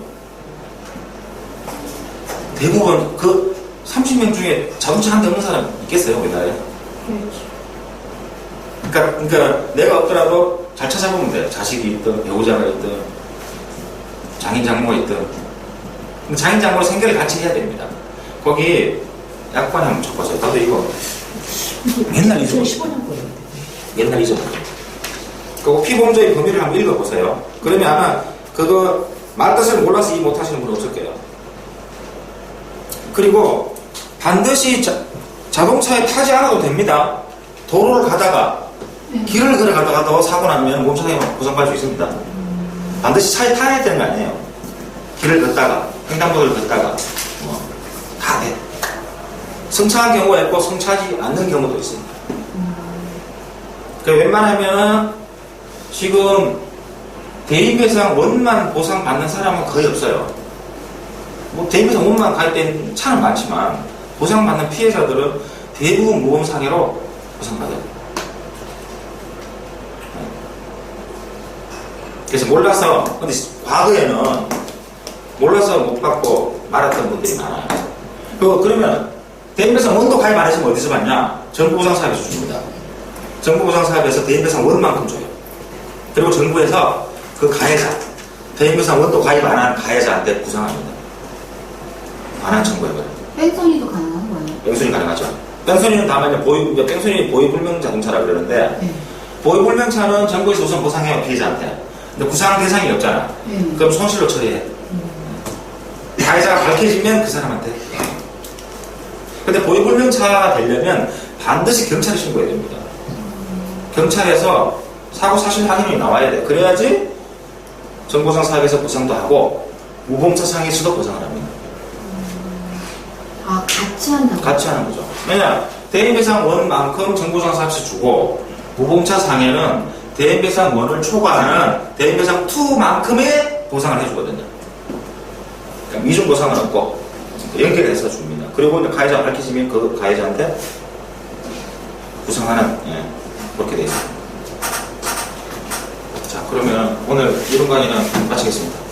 대부분 그 30명 중에 자동차 한 대 없는 사람 있겠어요, 우리나라에? 그러니까 내가 없더라도 잘 찾아보면 돼요. 자식이 있든 배우자가 있든 장인 장모가 있든. 근데 장인 장모를 생계를 같이 해야 됩니다. 거기 약관에 한번 적어줘요. 나도 이거 맨날 잊어버려. 옛날 잊어버려. 그 피보험자의 범위를 한번 읽어보세요. 그러면 아마 그거 말뜻을 몰라서 이해 못하시는 분은 없을 거예요. 그리고 반드시 자동차에 타지 않아도 됩니다. 도로를 가다가 길을 걸어가다가도 사고 나면 몸상해 보상받을 수 있습니다. 반드시 차에 타야 되는 거 아니에요. 길을 걷다가 횡단보도를 걷다가 다 돼. 승차한 경우가 있고 승차하지 않는 경우도 있습니다. 그러니까 웬만하면 지금 대인배상 원만 보상받는 사람은 거의 없어요. 뭐 대인배상 원만 가입된 차는 많지만 보상받는 피해자들은 대부분 무보험상해로 보상받아요. 그래서 몰라서, 근데 과거에는 몰라서 못 받고 말았던 분들이 많아요. 그러면 대인배상 원도 가입 안 하시면 어디서 받냐? 정부보상사업에서 줍니다. 정부보상사업에서 대인배상 원만큼 줘요. 그리고 정부에서 그 가해자, 대인배상 원도 가입 안 한 가해자한테 보상합니다. 반환 청구해버려요. 뺑소니도 가능한 거예요? 뺑소니 가능하죠. 뺑소니는 다만 뺑소니 보유불명 자동차라고 그러는데 보유불명차는 정부에서 우선 보상해요, 피해자한테. 근데 구상 대상이 없잖아. 그럼 손실로 처리해. 가해자가 밝혀지면 그 사람한테. 근데 보유불명차가 되려면 반드시 경찰에 신고해야 됩니다. 경찰에서 사고 사실 확인이 나와야 돼. 그래야지 정보상 사업에서 보상도 하고 무보험차 상에서도 보상을 합니다. 아, 같이 한다고? 같이 하는 거죠. 왜냐, 대인배상 1만큼 정보상사합시 주고, 무보험차 상에는 대인배상 1을 초과하는 대인배상 2만큼의 보상을 해주거든요. 그러니까 미중 보상은 없고, 연결해서 줍니다. 그리고 이제 가해자가 밝혀지면 그 가해자한테 구상하는, 예, 그렇게 되어 있습니다. 자, 그러면 오늘 이론 강의는 마치겠습니다.